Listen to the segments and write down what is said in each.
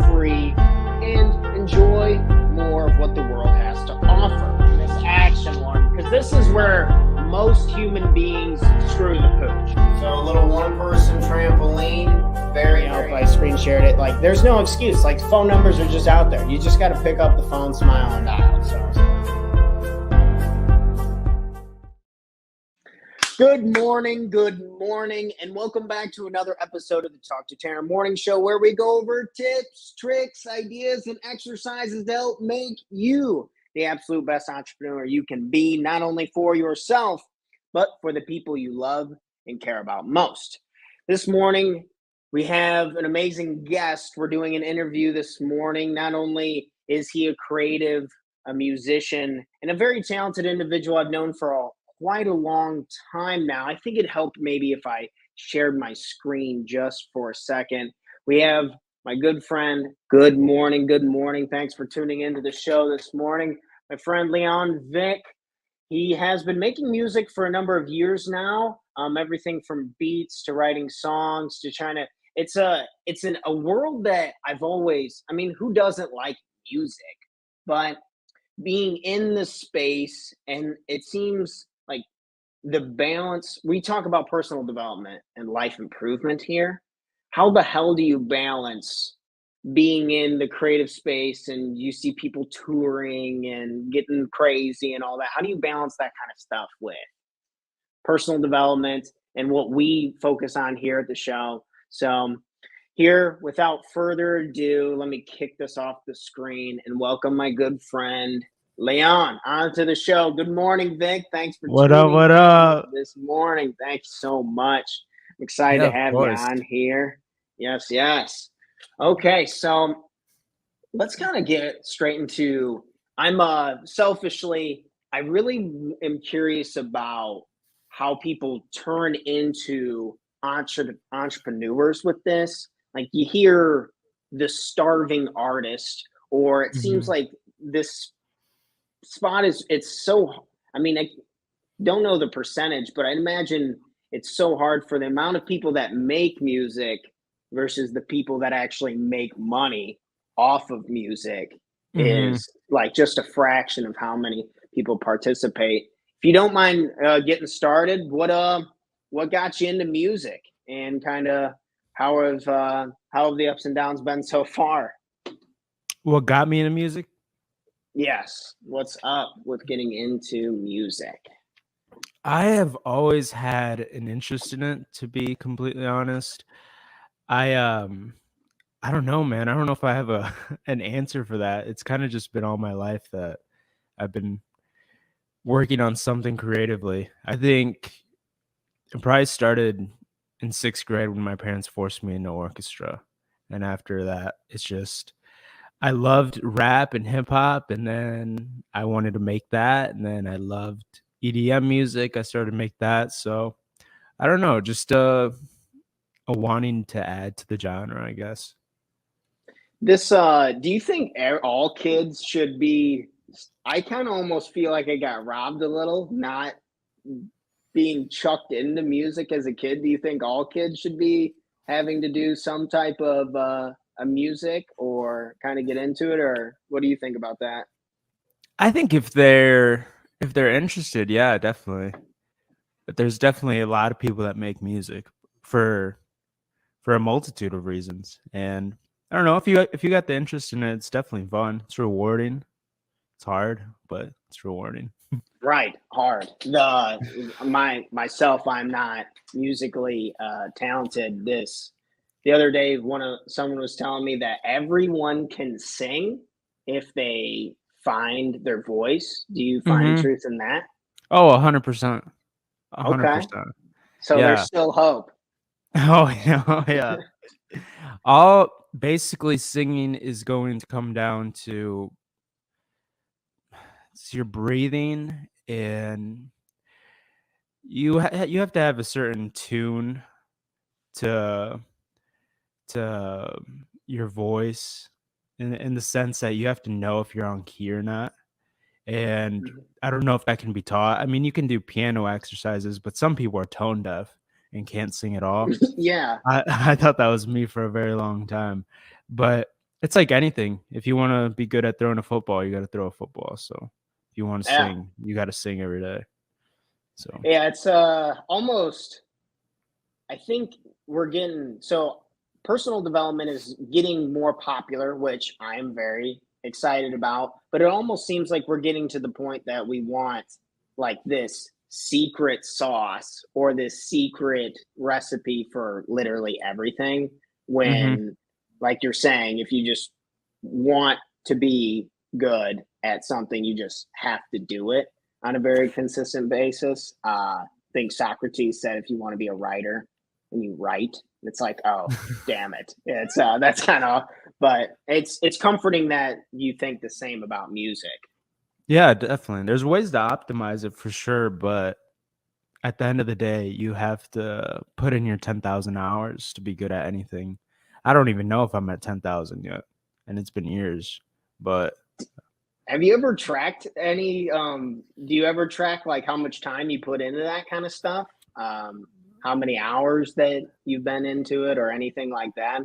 free, and enjoy more of what the world has to offer in this action one, because this is where most human beings screw the pooch. So a little one-person trampoline, very, I screen shared it. Like, there's no excuse. Like, phone numbers are just out there. You just got to pick up the phone, smile, and dial. So. Good morning, and welcome back to another episode of the Talk to Tanner Morning Show, where we go over tips, tricks, ideas, and exercises that help make you the absolute best entrepreneur you can be, not only for yourself, but for the people you love and care about most. This morning, we have an amazing guest. We're doing an interview this morning. Not only is he a creative, a musician, and a very talented individual I've known for quite a long time now. I think it helped maybe if I shared my screen just for a second. We have my good friend. Good morning. Thanks for tuning into the show this morning. My friend LEONVIC. He has been making music for a number of years now. Everything from beats to writing songs to trying to. It's a world that I've always. I mean, who doesn't like music? But being in the space, and it seems like the balance, we talk about personal development and life improvement here. How the hell do you balance being in the creative space and you see people touring and getting crazy and all that? How do you balance that kind of stuff with personal development and what we focus on here at the show? So here, without further ado, let me kick this off the screen and welcome my good friend Leon onto the show. Good morning, Vic. Thanks for tuning in this morning. Thanks so much. I'm excited to have you on here. Yes. Okay, so let's kind of get straight into. I'm selfishly, I really am curious about how people turn into entrepreneurs with this. Like, you hear the starving artist, or it seems like this spot it's so, I mean, I don't know the percentage, but I'd imagine it's so hard for the amount of people that make music versus the people that actually make money off of music is like just a fraction of how many people participate. If you don't mind getting started, what got you into music, and kind of how have the ups and downs been so far? What got me into music? Yes. What's up with getting into music? I have always had an interest in it, to be completely honest. I don't know, man. I don't know if I have an answer for that. It's kind of just been all my life that I've been working on something creatively. I think it probably started in 6th grade when my parents forced me into orchestra. And after that, it's just, I loved rap and hip hop, and then I wanted to make that. And then I loved EDM music. I started to make that. So I don't know, just a wanting to add to the genre, I guess. This, do you think all kids should be? I kind of almost feel like I got robbed a little, not being chucked into music as a kid. Do you think all kids should be having to do some type of a music or kind of get into it, or what do you think about that? I think if they're interested, yeah, definitely. But there's definitely a lot of people that make music for a multitude of reasons, and I don't know, if you got the interest in it, it's definitely fun. It's rewarding. It's hard, but it's rewarding. Right, hard. Myself, I'm not musically talented. The other day, someone was telling me that everyone can sing if they find their voice. Do you find truth in that? Oh, 100%. 100%. Okay. So there's still hope. Oh yeah. All basically singing is going to come down to your breathing, and you have to have a certain tune to your voice, in the sense that you have to know if you're on key or not. And I don't know if that can be taught. I mean, you can do piano exercises, but some people are tone deaf and can't sing at all. Yeah. I thought that was me for a very long time. But It's like anything. If you want to be good at throwing a football, you got to throw a football. So if you want to Yeah. sing, you got to sing every day. So Yeah, it's almost, I think we're getting, so personal development is getting more popular, which I am very excited about, but it almost seems like we're getting to the point that we want like this secret sauce or this secret recipe for literally everything, hmm when, like you're saying, if you just want to be good at something, you just have to do it on a very consistent basis. I think Socrates said if you want to be a writer and you write, it's like, oh, damn it. It's that's kind of, but it's comforting that you think the same about music. yeah, definitely. There's ways to optimize it for sure, but at the end of the day, you have to put in your 10,000 hours to be good at anything. I don't even know if I'm at 10,000 yet, and it's been years, but Have you ever tracked any? Do you ever track like how much time you put into that kind of stuff? How many hours that you've been into it, or anything like that?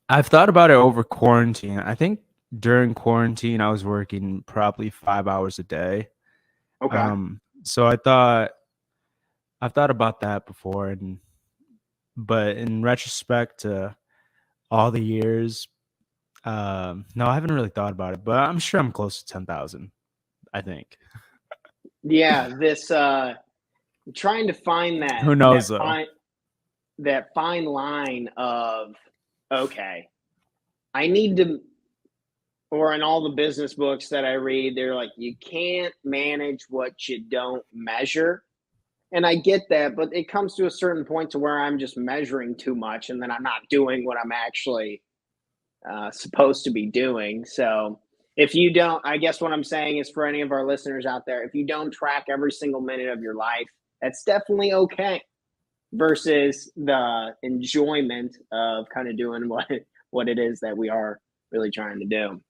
I've thought about it over quarantine. I think during quarantine, I was working probably 5 hours a day. Okay. So I've thought about that before, and but in retrospect to all the years, no, I haven't really thought about it, but I'm sure I'm close to 10,000. I think. Yeah, this trying to find Who knows though? that fine line of, okay, I need to, or in all the business books that I read, they're like, you can't manage what you don't measure. And I get that, but it comes to a certain point to where I'm just measuring too much, and then I'm not doing what I'm actually supposed to be doing. So if you don't, I guess what I'm saying is, for any of our listeners out there, if you don't track every single minute of your life, that's definitely okay. Versus the enjoyment of kind of doing what it is that we are really trying to do.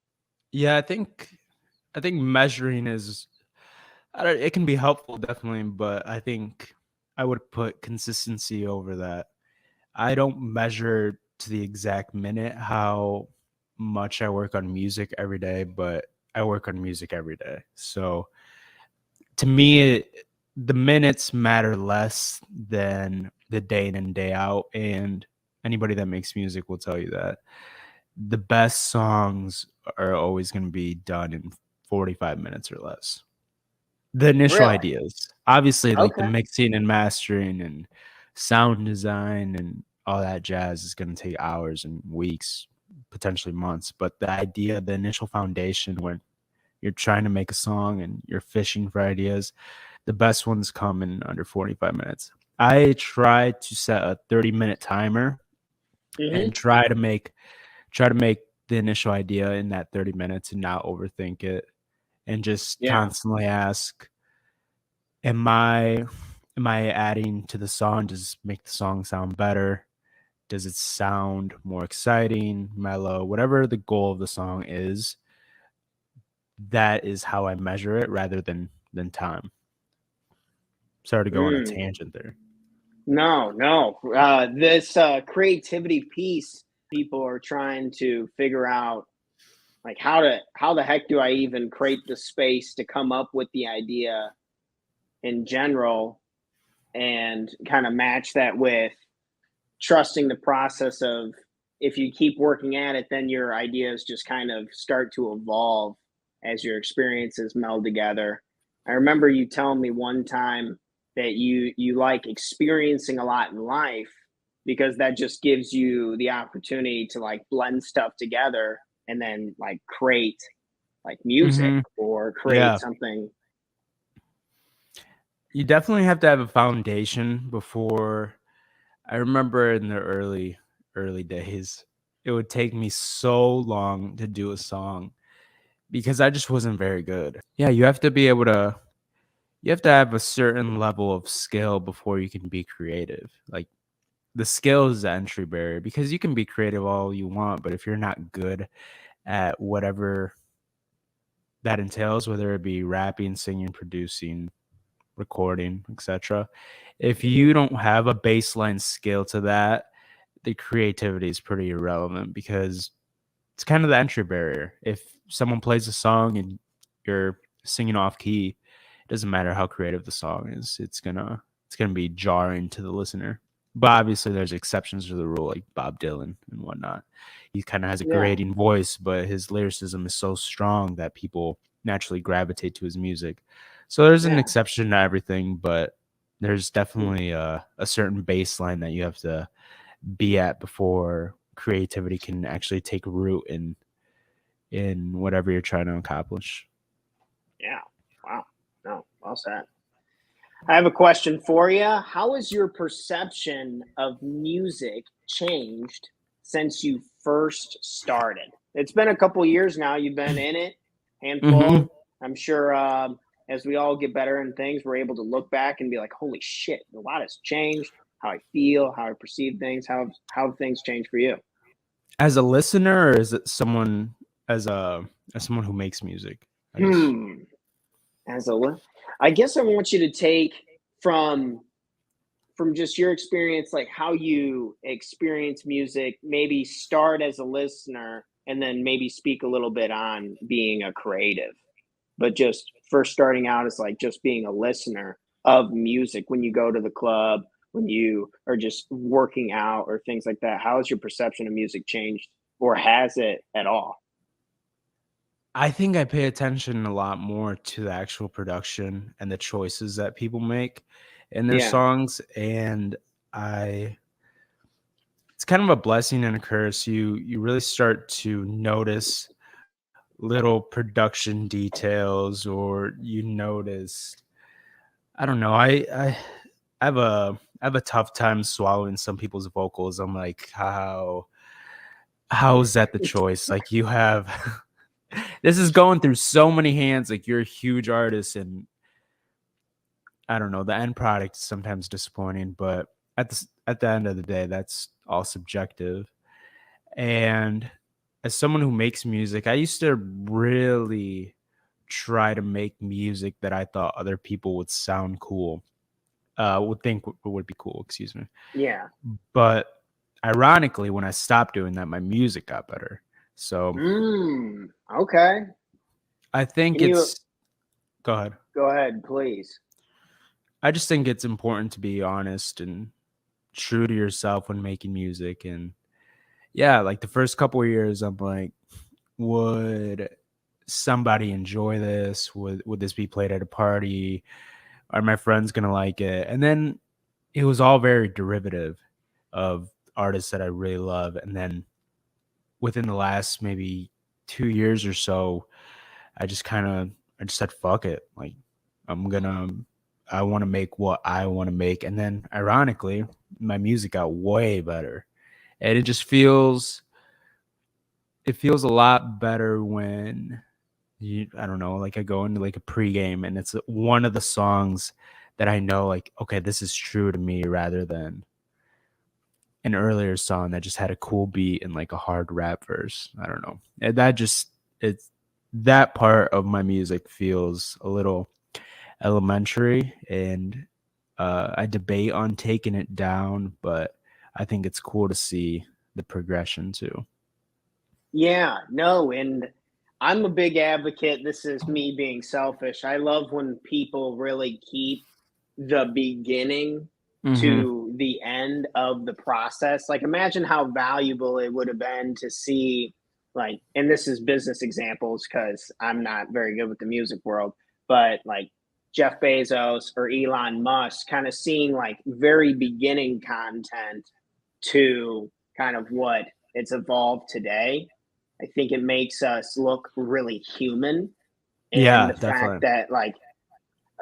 Yeah, I think measuring is it can be helpful definitely, but I think I would put consistency over that. I don't measure to the exact minute how much I work on music every day, but I work on music every day. So to me, the minutes matter less than the day in and day out. And anybody that makes music will tell you that the best songs are always going to be done in 45 minutes or less. The initial Really? ideas, obviously, like the Okay. mixing and mastering and sound design and all that jazz is going to take hours and weeks, potentially months. But the idea, the initial foundation, when you're trying to make a song and you're fishing for ideas, the best ones come in under 45 minutes. I try to set a 30-minute timer and Hmm. try to make the initial idea in that 30 minutes and not overthink it and just Yeah. constantly ask, am I adding to the song? Does it make the song sound better? Does it sound more exciting, mellow, whatever the goal of the song is? That is how I measure it rather than time. Sorry to go on a Mm. tangent there. No, no. This creativity piece, people are trying to figure out, like, how the heck do I even create the space to come up with the idea in general, and kind of match that with trusting the process of, if you keep working at it, then your ideas just kind of start to evolve as your experiences meld together. I remember you telling me one time that you like experiencing a lot in life, because that just gives you the opportunity to like blend stuff together and then like create like music Mhm. or create Yeah. something. You definitely have to have a foundation before. I remember in the early days, it would take me so long to do a song because I just wasn't very good. Yeah, you have to have a certain level of skill before you can be creative. Like the skill is the entry barrier because you can be creative all you want, but if you're not good at whatever that entails, whether it be rapping, singing, producing, recording, etc. If Mhm. you don't have a baseline skill to that, the creativity is pretty irrelevant because it's kind of the entry barrier. If someone plays a song and you're singing off key, it doesn't matter how creative the song is. It's gonna be jarring to the listener. But obviously, there's exceptions to the rule, like Bob Dylan and whatnot. He kind of has a Yeah. grating voice, but his lyricism is so strong that people naturally gravitate to his music. So there's an Yeah. exception to everything, but there's definitely a certain baseline that you have to be at before creativity can actually take root in whatever you're trying to accomplish. Yeah. Wow. No, well said. I have a question for you. How has your perception of music changed since you first started? It's been a couple years now. You've been in it, handful. Mhm. I'm sure as we all get better in things, we're able to look back and be like, holy shit, a lot has changed. How I feel, how I perceive things, how have things changed for you? As a listener, or is it someone as someone who makes music? I guess. As a I guess I want you to take from just your experience, like how you experience music, maybe start as a listener and then maybe speak a little bit on being a creative. But just first starting out as like just being a listener of music when you go to the club, when you are just working out or things like that. How has your perception of music changed, or has it at all? I think I pay attention a lot more to the actual production and the choices that people make in their Yeah. songs, and I it's kind of a blessing and a curse. You really start to notice little production details, or you notice, I don't know, I have a tough time swallowing some people's vocals. I'm like, how is that the choice? Like, you have this is going through so many hands. Like, you're a huge artist, and I don't know, the end product is sometimes disappointing, but at the end of the day, that's all subjective. And as someone who makes music, I used to really try to make music that I thought other people would sound cool, would think would be cool, excuse me. Yeah. But ironically, when I stopped doing that, my music got better. So Okay. I think Can you it's go ahead. go ahead, please? I just think it's important to be honest and true to yourself when making music. And yeah, like the first couple of years, I'm like, would somebody enjoy this? Would this be played at a party? Are my friends gonna like it? And then it was all very derivative of artists that I really love. And then within the last maybe 2 years or so, I just said fuck it. Like, I'm gonna I want to make what I want to make. And then ironically, my music got way better. And it feels a lot better when I don't know, like I go into like a pregame and it's one of the songs that I know, like, okay, this is true to me, rather than an earlier song that just had a cool beat and like a hard rap verse. I don't know. And it's that part of my music feels a little elementary, and I debate on taking it down, but I think it's cool to see the progression too. Yeah, no, and I'm a big advocate. This is me being selfish. I love when people really keep the beginning Hmm. to the end of the process. Like, imagine how valuable it would have been to see, like, and this is business examples because I'm not very good with the music world, but like Jeff Bezos or Elon Musk kind of seeing like very beginning content to kind of what it's evolved today. I think it makes us look really human. And Yeah, the fact definitely. that, like,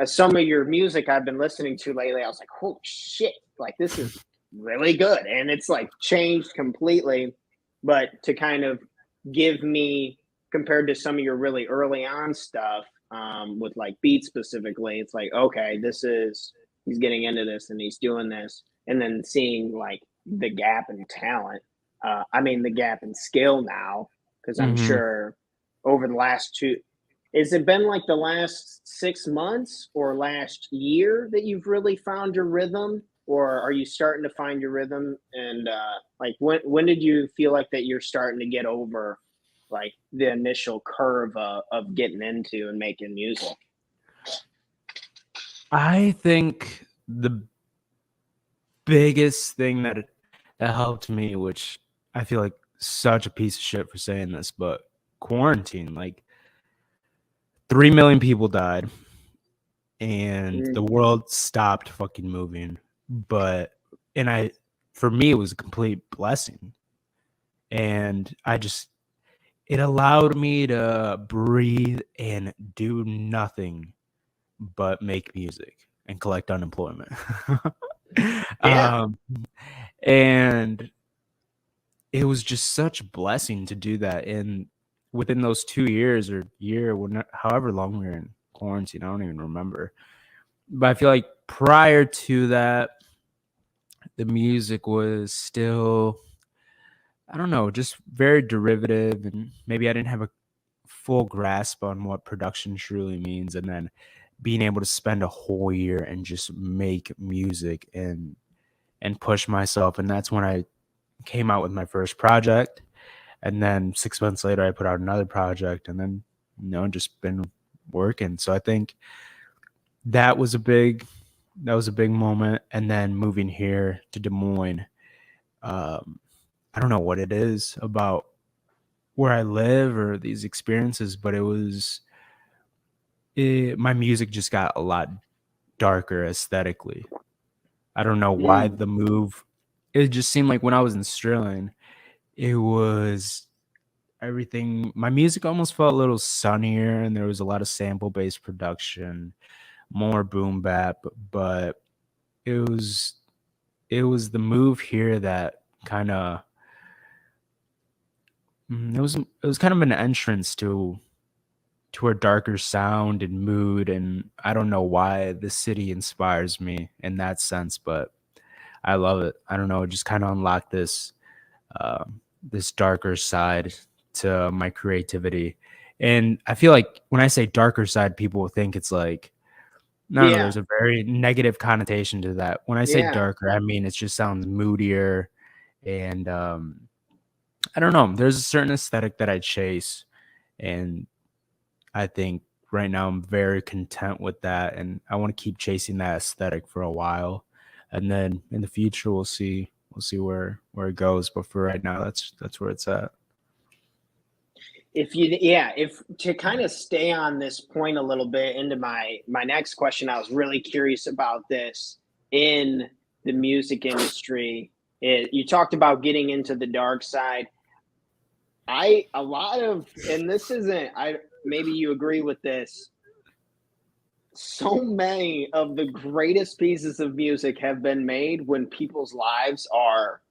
some of your music I've been listening to lately, I was like, holy shit, like, this is really good. And it's like changed completely. But to kind of give me, compared to some of your really early on stuff, with like beats specifically, it's like, okay, he's getting into this and he's doing this. And then seeing like the gap in talent, I mean, the gap in skill now, because I'm Hmm. sure over the last two, has it been like the last 6 months or last year that you've really found your rhythm, or are you starting to find your rhythm? And like, when did you feel like that you're starting to get over? like the initial curve of getting into and making music? I think the biggest thing that helped me, which I feel like such a piece of shit for saying this, but quarantine, like 3 million people died and the world stopped fucking moving. But for me, it was a complete blessing. And it allowed me to breathe and do nothing but make music and collect unemployment. Yeah. And it was just such a blessing to do that. And within those 2 years or year, however long we were in quarantine, I don't even remember. But I feel like prior to that, the music was still, I don't know, just very derivative. And maybe I didn't have a full grasp on what production truly means. And then being able to spend a whole year and just make music and push myself. And that's when I came out with my first project. And then 6 months later, I put out another project, and then, just been working. So I think that was a big moment. And then moving here to Des Moines, I don't know what it is about where I live or these experiences, but my music just got a lot darker aesthetically. I don't know why the move. It just seemed like when I was in Sterling, it was everything. My music almost felt a little sunnier, and there was a lot of sample-based production, more boom bap. But it was the move here that kind of it was kind of an entrance to a darker sound and mood, and I don't know why the city inspires me in that sense, but I love it. I don't know, it just kind of unlocked this this darker side to my creativity. And I feel like when I say darker side, people will think it's like, no, there's a very negative connotation to that. When I say darker, I mean it just sounds moodier, and I don't know. There's a certain aesthetic that I chase, and I think right now I'm very content with that, and I want to keep chasing that aesthetic for a while, and then in the future we'll see where it goes. But for right now, that's where it's at. If to kind of stay on this point a little bit into my next question, I was really curious about this in the music industry. You talked about getting into the dark side. And this isn't, maybe you agree with this. So many of the greatest pieces of music have been made when people's lives are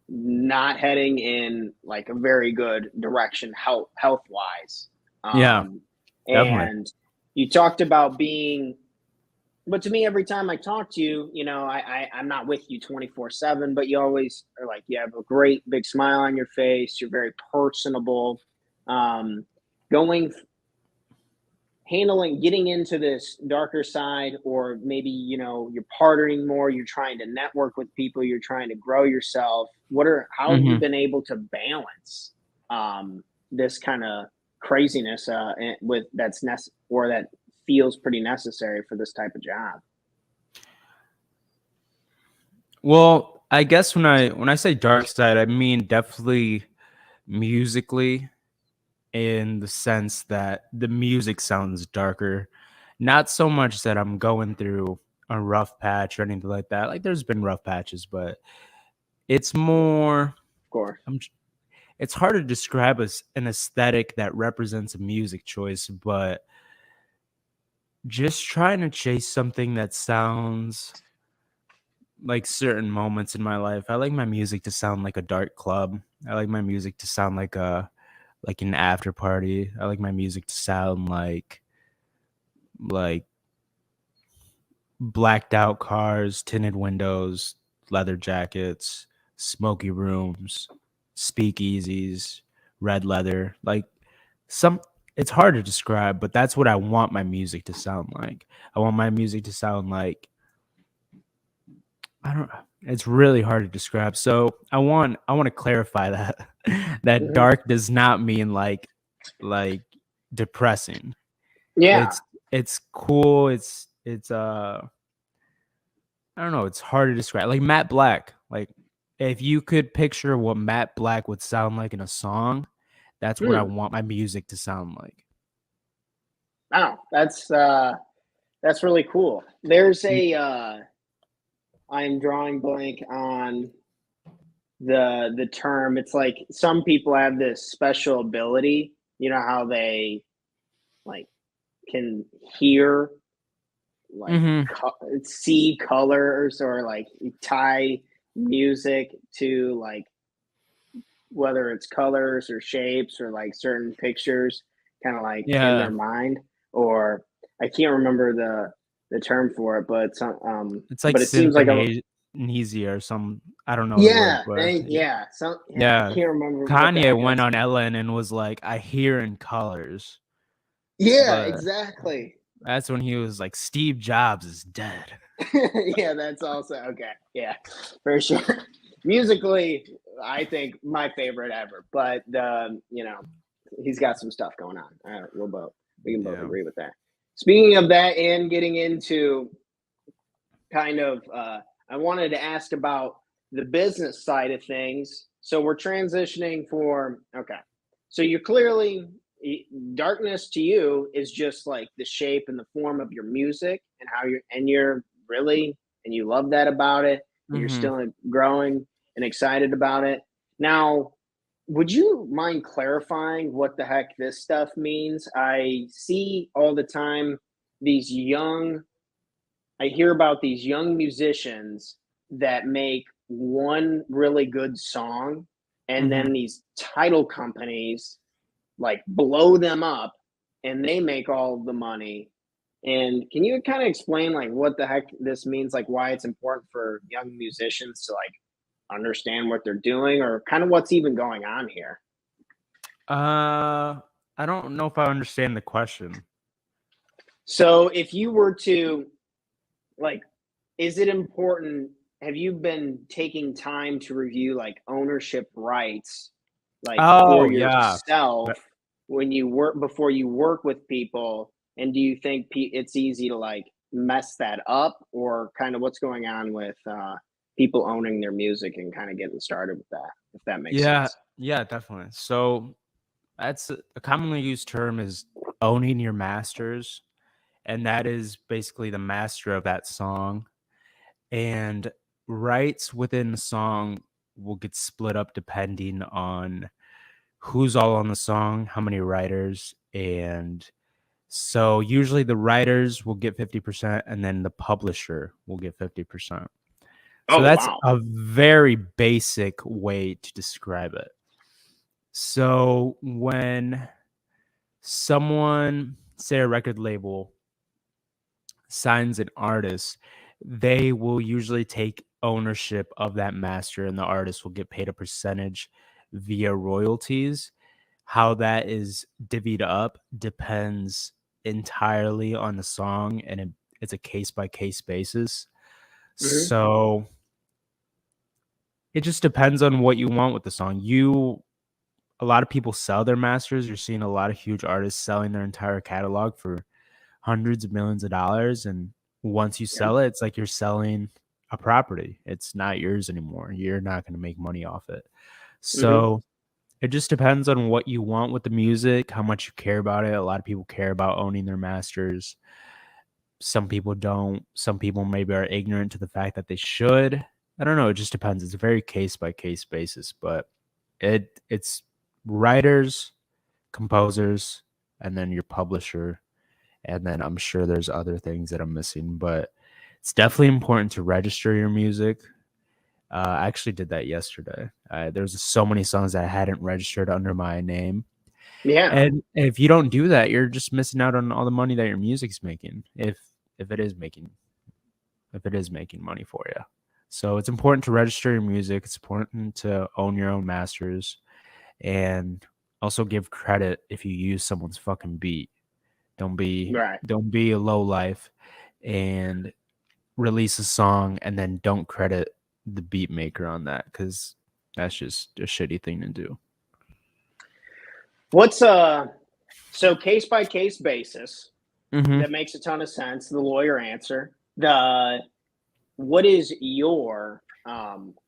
not heading in like a very good direction health wise. Definitely. And you talked about but to me, every time I talk to you, I'm not with you 24/7, but you always are like, you have a great big smile on your face. You're very personable. Getting into this darker side, or maybe, you're partying more, you're trying to network with people, you're trying to grow yourself. How have you been able to balance this kind of craziness that feels pretty necessary for this type of job? Well, I guess when I say dark side, I mean definitely musically, in the sense that the music sounds darker. Not so much that I'm going through a rough patch or anything like that. Like, there's been rough patches, but it's more, Of course. it's hard to describe as an aesthetic that represents a music choice, but just trying to chase something that sounds like certain moments in my life. I like my music to sound like a dark club. I like my music to sound like an after party. I like my music to sound like blacked out cars, tinted windows, leather jackets, smoky rooms, speakeasies, red leather. It's hard to describe, but that's what I want my music to sound like. I want my music to sound like, it's really hard to describe. So I want to clarify that Mhm. dark does not mean like like depressing. Yeah. It's cool. It's I don't know, it's hard to describe. Like Matt Black. Like if you could picture what Matt Black would sound like in a song, that's what I want my music to sound like. Oh, that's really cool. There's a I'm drawing blank on the term. It's like some people have this special ability. You know how they like can hear, like see colors, or like tie music to like whether it's colors or shapes or like certain pictures, kind of like in their mind. Or I can't remember the term for it, but it's like but it seems like synesthesia or some, I don't know yeah, the word, but I can't remember. Kanye went on Ellen and was like, I hear in colors. Yeah, But exactly. that's when he was like, Steve Jobs is dead. Yeah, that's also okay. Yeah, for sure. Musically, I think my favorite ever, but he's got some stuff going on. We can both agree with that. Speaking of that, and getting into kind of, I wanted to ask about the business side of things. So we're transitioning so you're clearly, darkness to you is just like the shape and the form of your music, and how you're really, and you love that about it, and you're still growing and excited about it. Now, would you mind clarifying what the heck this stuff means? I see all the time I hear about these young musicians that make one really good song, and then these title companies like blow them up, and they make all the money. And can you kind of explain like what the heck this means, like why it's important for young musicians to like understand what they're doing, or kind of what's even going on here? I don't know if I understand the question. So if you were to like, is it important? Have you been taking time to review like ownership rights, like for yourself when you work, before you work with people? And do you think it's easy to like mess that up, or kind of what's going on with people owning their music and kind of getting started with that, if that makes sense? Yeah, definitely. So that's a commonly used term, is owning your masters. And that is basically the master of that song. And rights within the song will get split up depending on who's all on the song, how many writers. And so usually the writers will get 50%, and then the publisher will get 50%. So that's a very basic way to describe it. So when someone, say a record label, signs an artist, they will usually take ownership of that master, and the artist will get paid a percentage via royalties. How that is divvied up depends entirely on the song, and it's a case by case basis. So it just depends on what you want with the song. A lot of people sell their masters. You're seeing a lot of huge artists selling their entire catalog for hundreds of millions of dollars, and once you sell it, it's like you're selling a property. It's not yours anymore. You're not going to make money off it. So it just depends on what you want with the music, how much you care about it. A lot of people care about owning their masters. Some people don't. Some people maybe are ignorant to the fact that they should. I don't know. It just depends. It's a very case by case basis, but it's writers, composers, and then your publisher. And then I'm sure there's other things that I'm missing, but it's definitely important to register your music. I actually did that yesterday. There's so many songs that I hadn't registered under my name. Yeah. And if you don't do that, you're just missing out on all the money that your music's making. If it is making money for you. So it's important to register your music. It's important to own your own masters, and also give credit if you use someone's fucking beat. Don't be a low life and release a song and then don't credit the beat maker on that, because that's just a shitty thing to do. What's so case by case basis? Mm-hmm. That makes a ton of sense. The lawyer answer. What is your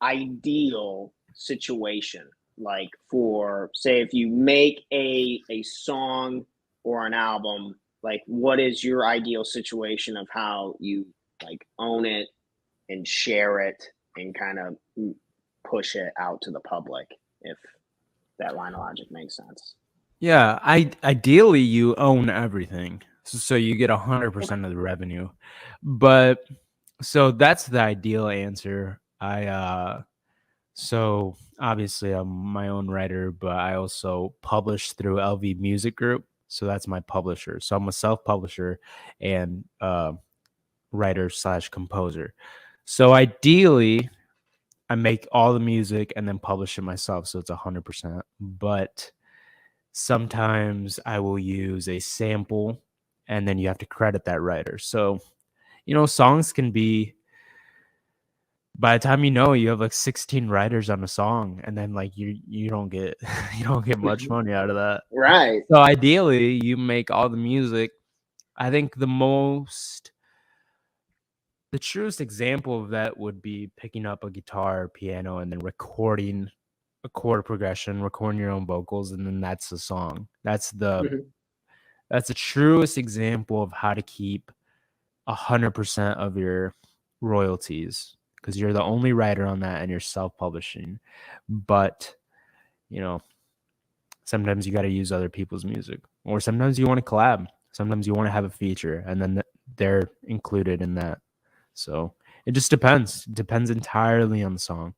ideal situation like for, say, if you make a song or an album, like what is your ideal situation of how you like own it and share it and kind of push it out to the public, if that line of logic makes sense? Yeah, ideally you own everything, so you get 100% of the revenue. But so that's the ideal answer. So obviously I'm my own writer, but I also publish through LV Music Group. So that's my publisher. So I'm a self-publisher and writer slash composer. So ideally, I make all the music and then publish it myself. So it's 100%. But sometimes I will use a sample and then you have to credit that writer. So, songs can be, by the time you have like 16 writers on a song, and then like you don't get you don't get much money out of that. Right. So ideally you make all the music. I think the truest example of that would be picking up a guitar or piano and then recording a chord progression, recording your own vocals, and then that's the song. Mhm. That's the truest example of how to keep 100% of your royalties, because you're the only writer on that and you're self-publishing. But, you know, sometimes you got to use other people's music, or sometimes you want to collab. Sometimes you want to have a feature and then they're included in that. So it just depends. It depends entirely on the song.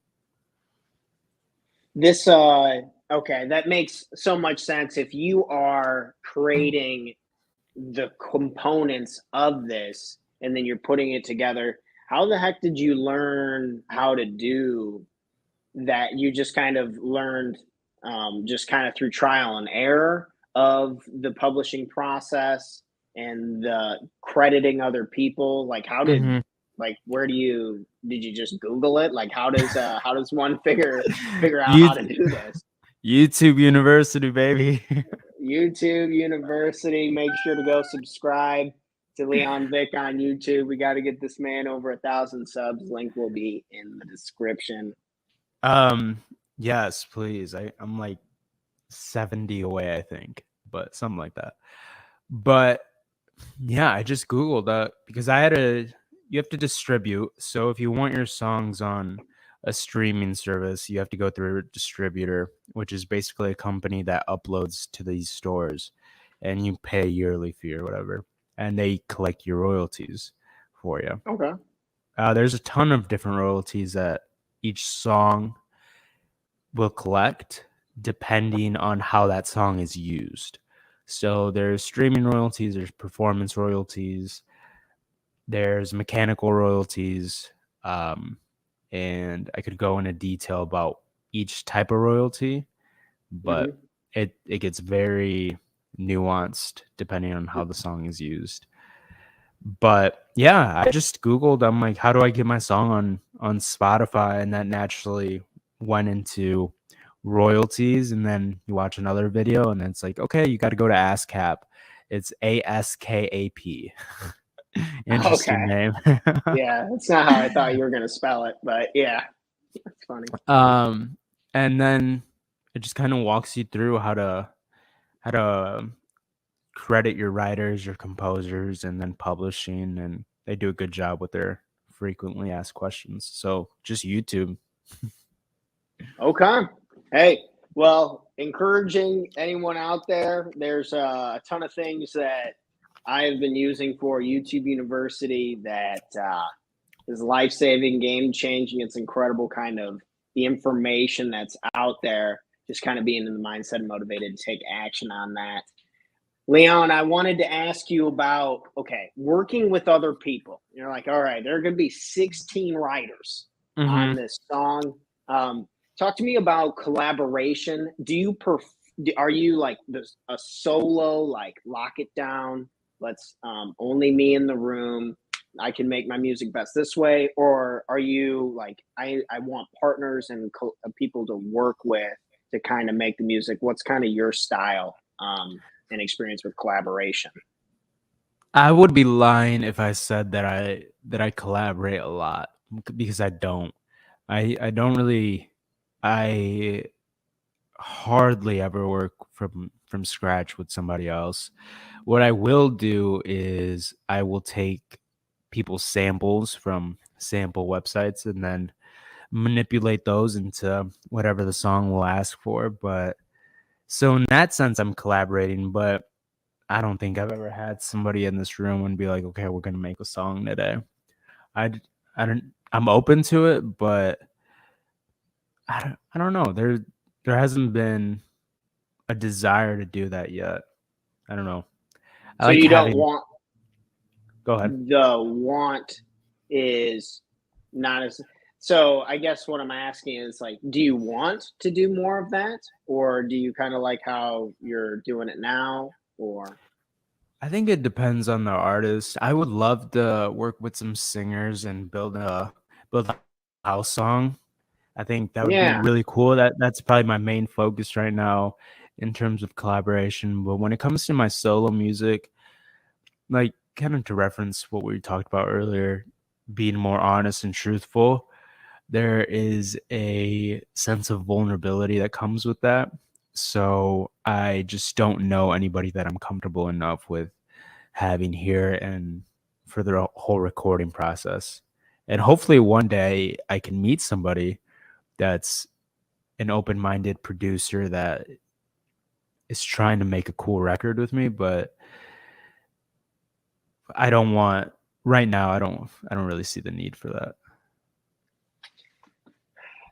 This okay, that makes so much sense. If you are creating the components of this and then you're putting it together, how the heck did you learn how to do that? You just kind of learned just kind of through trial and error of the publishing process and the crediting other people. Like how did, Mhm. like where do you, did you just Google it? Like how does one figure out how You to do this? YouTube University, baby. YouTube University. Make sure to go subscribe to Leon Vic on YouTube. We got to get this man over 1,000 subs. Link will be in the description. Um, yes, please. I'm like 70 away, I think, but something like that. But yeah, I just Googled that because you have to distribute. So if you want your songs on a streaming service, you have to go through a distributor, which is basically a company that uploads to these stores, and you pay a yearly fee or whatever, and they collect your royalties for you. Okay. There's a ton of different royalties that each song will collect depending on how that song is used. So there's streaming royalties, there's performance royalties, there's mechanical royalties, and I could go into detail about each type of royalty, but Mm-hmm. it gets very nuanced depending on how the song is used. But yeah, I just Googled, I'm like, how do I get my song on Spotify? And that naturally went into royalties. And then you watch another video and it's like, okay, you got to go to ASCAP. It's ASKAP. Interesting Okay. name. Yeah, that's not how I thought you were going to spell it, but yeah, that's funny. um, and then it just kind of walks you through how to credit your writers, your composers, and then publishing, and they do a good job with their frequently asked questions. So just YouTube. Okay. Hey, well, encouraging anyone out there. There's a ton of things that I have been using for YouTube University that is life saving, game changing. It's incredible, kind of the information that's out there, just kind of being in the mindset and motivated to take action on that. Leon, I wanted to ask you about, okay, working with other people. You're like, all right, there are going to be 16 writers on Mm-hmm. this song. Talk to me about collaboration. Are you like a solo, like lock it down? Let's only me in the room. I can make my music best this way, or are you like I want partners and people to work with to kind of make the music? What's kind of your style and experience with collaboration? I would be lying if I said that I collaborate a lot, because I don't. I don't really. I hardly ever work from scratch with somebody else. What I will do is I will take people's samples from sample websites and then manipulate those into whatever the song will ask for. But so in that sense, I'm collaborating, but I don't think I've ever had somebody in this room and be like, okay, we're gonna make a song today. I I don't. I'm open to it, but I don't know. There hasn't been a desire to do that yet. I don't know. I So like you don't having. want Go ahead. the want is not as so I guess what I'm asking is like, do you want to do more of that, or do you kind of like how you're doing it now, or I think it depends on the artist. I would love to work with some singers and build a house song. I think that would be yeah. really cool. That's probably my main focus right now in terms of collaboration. But when it comes to my solo music, like kind of to reference what we talked about earlier, being more honest and truthful, there is a sense of vulnerability that comes with that. So I just don't know anybody that I'm comfortable enough with having here and for the whole recording process. And hopefully one day I can meet somebody that's an open-minded producer that is trying to make a cool record with me, but I don't want right now. I don't really see the need for that.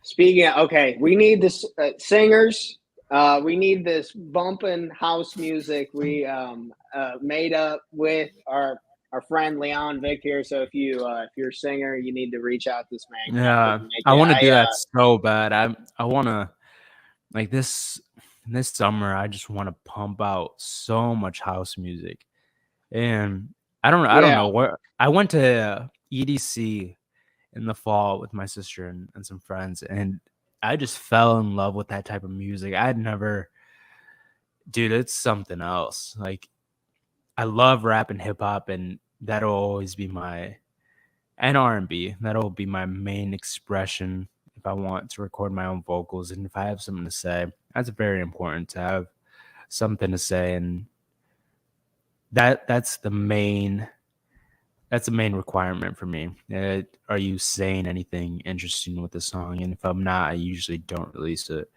Speaking of, okay, we need this singers. We need this bumping house music. We made up with our friend LeONVIC here. So if you're a singer, you need to reach out to this man. We Yeah, can make I it. want to do that so bad. I want to like this summer. I just want to pump out so much house music, and I don't Yeah. know where I went to EDC in the fall with my sister and some friends, and I just fell in love with that type of music. I'd never, dude, it's something else. Like I love rap and hip hop, and that'll always be my and R&B. That'll be my main expression if I want to record my own vocals and if I have something to say. That's very important to have something to say, and that's the main requirement for me. Are you saying anything interesting with the song? And if I'm not, I usually don't release it.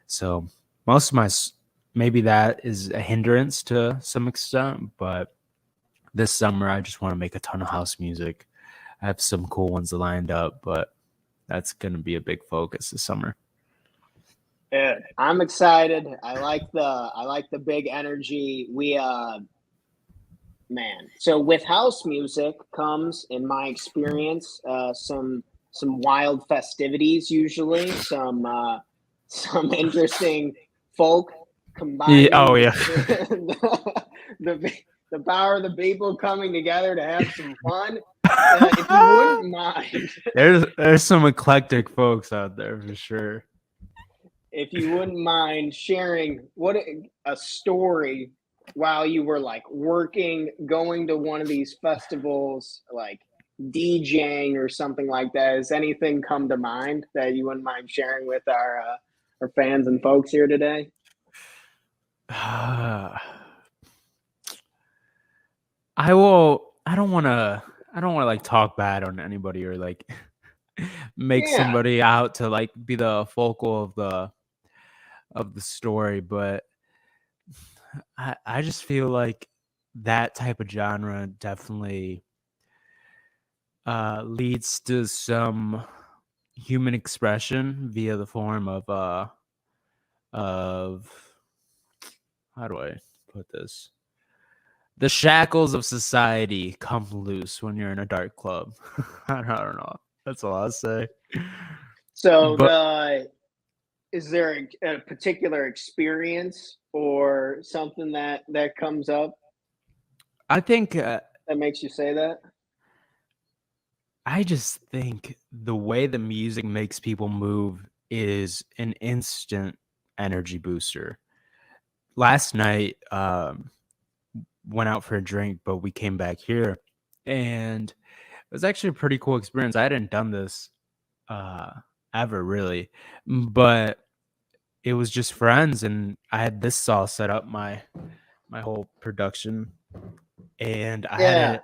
So most of maybe that is a hindrance to some extent, but this summer I just want to make a ton of house music. I have some cool ones lined up, but that's gonna be a big focus this summer. Yeah, I'm excited. I like the big energy. We man. So with house music comes, in my experience, some wild festivities. Usually, some interesting folk Yeah, combining oh yeah. the the power of the people coming together to have some fun. If you wouldn't mind, There's some eclectic folks out there for sure. if you wouldn't mind sharing what a story while you were like working, going to one of these festivals, like DJing or something like that. Has anything come to mind that you wouldn't mind sharing with our fans and folks here today? I will. I don't want to like talk bad on anybody or like make Yeah. somebody out to like be the focal of the story, but I just feel like that type of genre definitely leads to some human expression via the form of how do I put this? The shackles of society come loose when you're in a dark club. I don't know. That's all I'll say. So But is there a particular experience or something that comes up I think that makes you say that? I just think the way the music makes people move is an instant energy booster. Last night, went out for a drink, but we came back here, and it was actually a pretty cool experience. I hadn't done this uh, ever really, but it was just friends, and I had this all set up, my whole production, and I had Yeah. it,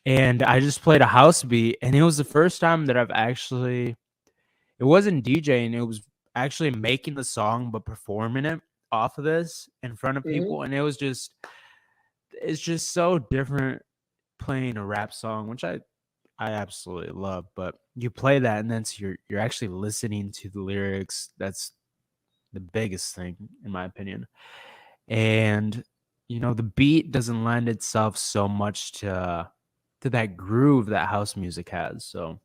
and I just played a house beat, and it was the first time that I've actually. It wasn't DJing, it was actually making the song, but performing it off of this in front of Mhm. people, and it's just so different playing a rap song, which I absolutely love, but you play that and then you're actually listening to the lyrics. That's the biggest thing in my opinion. And the beat doesn't lend itself so much to that groove that house music has. So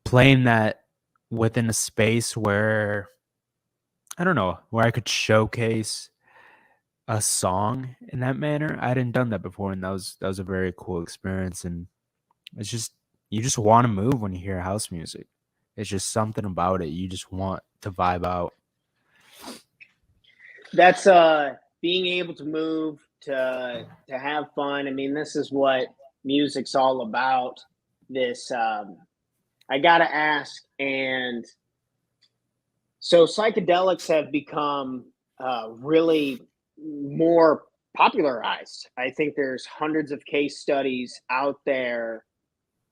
playing that within a space where I don't know, where I could showcase a song in that manner. I hadn't done that before, and that was a very cool experience. And it's just you just want to move when you hear house music. It's just something about it. You just want to vibe out. That's being able to move, to have fun. I mean, this is what music's all about. This I gotta ask, and so psychedelics have become really more popularized. I think there's hundreds of case studies out there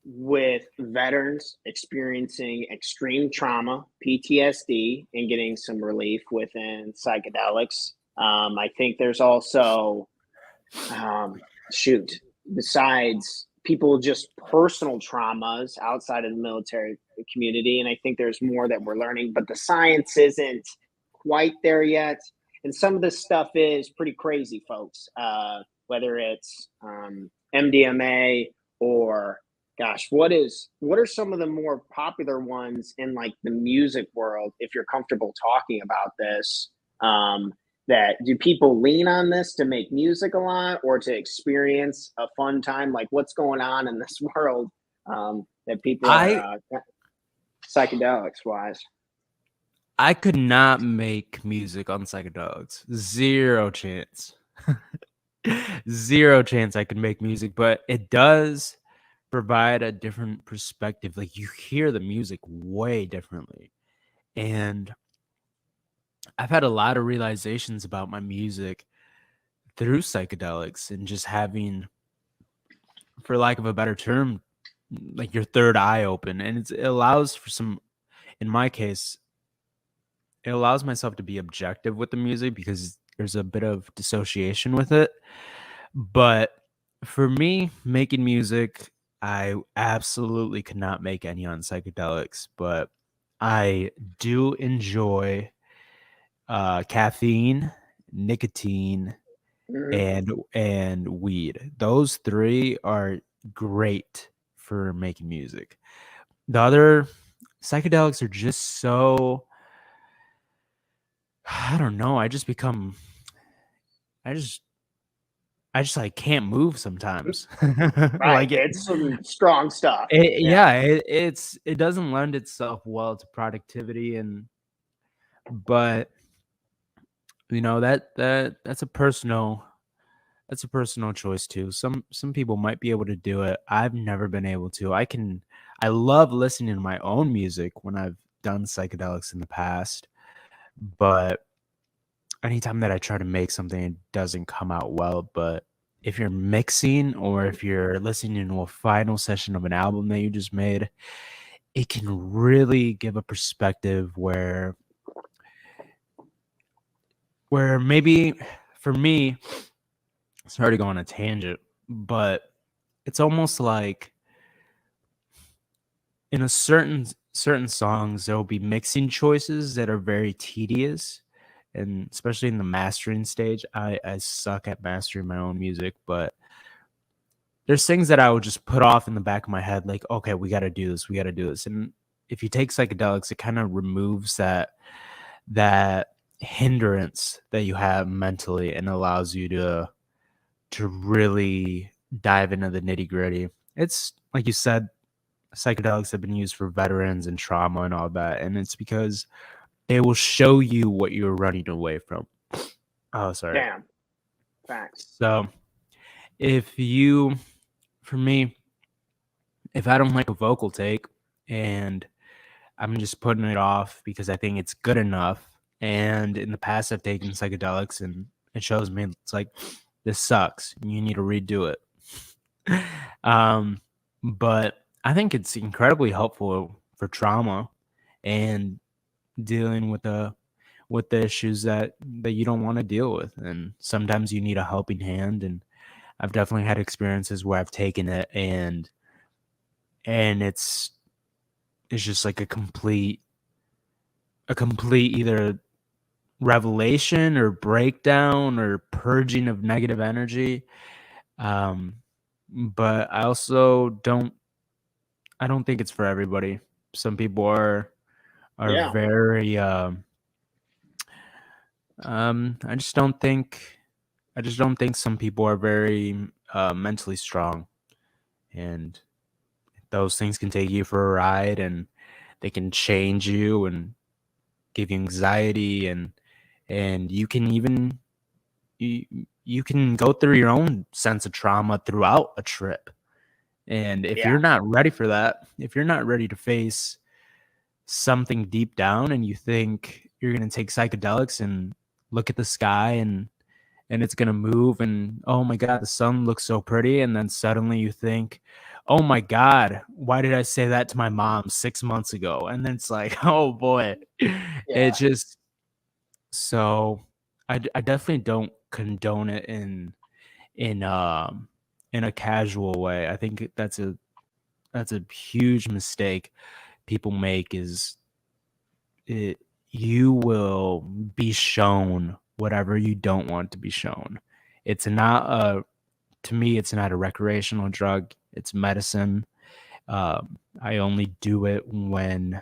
with veterans experiencing extreme trauma, PTSD, and getting some relief within psychedelics. I think there's also, besides people just personal traumas outside of the military community. And I think there's more that we're learning, but the science isn't quite there yet. And some of this stuff is pretty crazy, folks. Whether it's MDMA or gosh, what are some of the more popular ones in like the music world? If you're comfortable talking about this, that do people lean on this to make music a lot or to experience a fun time? Like what's going on in this world that people are I psychedelics wise? I could not make music on psychedelics. Zero chance. Zero chance I could make music, but it does provide a different perspective. Like you hear the music way differently. And I've had a lot of realizations about my music through psychedelics and just having, for lack of a better term, like your third eye open. And it allows for some, in my case, it allows myself to be objective with the music because there's a bit of dissociation with it. But for me, making music, I absolutely could not make any on psychedelics, but I do enjoy caffeine, nicotine, Mhm. and weed. Those three are great for making music. The other psychedelics are just so I don't know. I just I just like can't move sometimes. Right, like it's some strong stuff. Yeah. yeah, it doesn't lend itself well to productivity but that's a personal choice too. Some people might be able to do it. I've never been able to. I love listening to my own music when I've done psychedelics in the past, but anytime that I try to make something, it doesn't come out well. But if you're mixing or if you're listening to a final session of an album that you just made, it can really give a perspective where maybe for me, sorry to go on a tangent, but it's almost like in a certain songs there will be mixing choices that are very tedious, and especially in the mastering stage. I suck at mastering my own music, but there's things that I would just put off in the back of my head, like, okay, we got to do this. And if you take psychedelics, it kind of removes that hindrance that you have mentally and allows you to really dive into the nitty gritty. It's like you said, psychedelics have been used for veterans and trauma and all that, and it's because they will show you what you're running away from. Oh, sorry. Damn. Facts. So for me, if I don't like a vocal take and I'm just putting it off because I think it's good enough, and in the past I've taken psychedelics and it shows me it's like, this sucks, you need to redo it. But I think it's incredibly helpful for trauma and dealing with the issues that you don't want to deal with, and sometimes you need a helping hand. And I've definitely had experiences where I've taken it and it's just like a complete either revelation or breakdown or purging of negative energy. But I also don't think it's for everybody. Some people are Yeah. very I just don't think some people are very mentally strong, and those things can take you for a ride, and they can change you and give you anxiety, and you can even you can go through your own sense of trauma throughout a trip. And if you're not ready for that, if you're not ready to face something deep down, and you think you're going to take psychedelics and look at the sky and it's going to move, and oh my god, the sun looks so pretty, and then suddenly you think, oh my god, why did I say that to my mom 6 months ago? And then it's like, oh boy. It's just, so I definitely don't condone it in a casual way. I think that's a huge mistake people make, is you will be shown whatever you don't want to be shown. It's not to me, it's not a recreational drug. It's medicine. I only do it when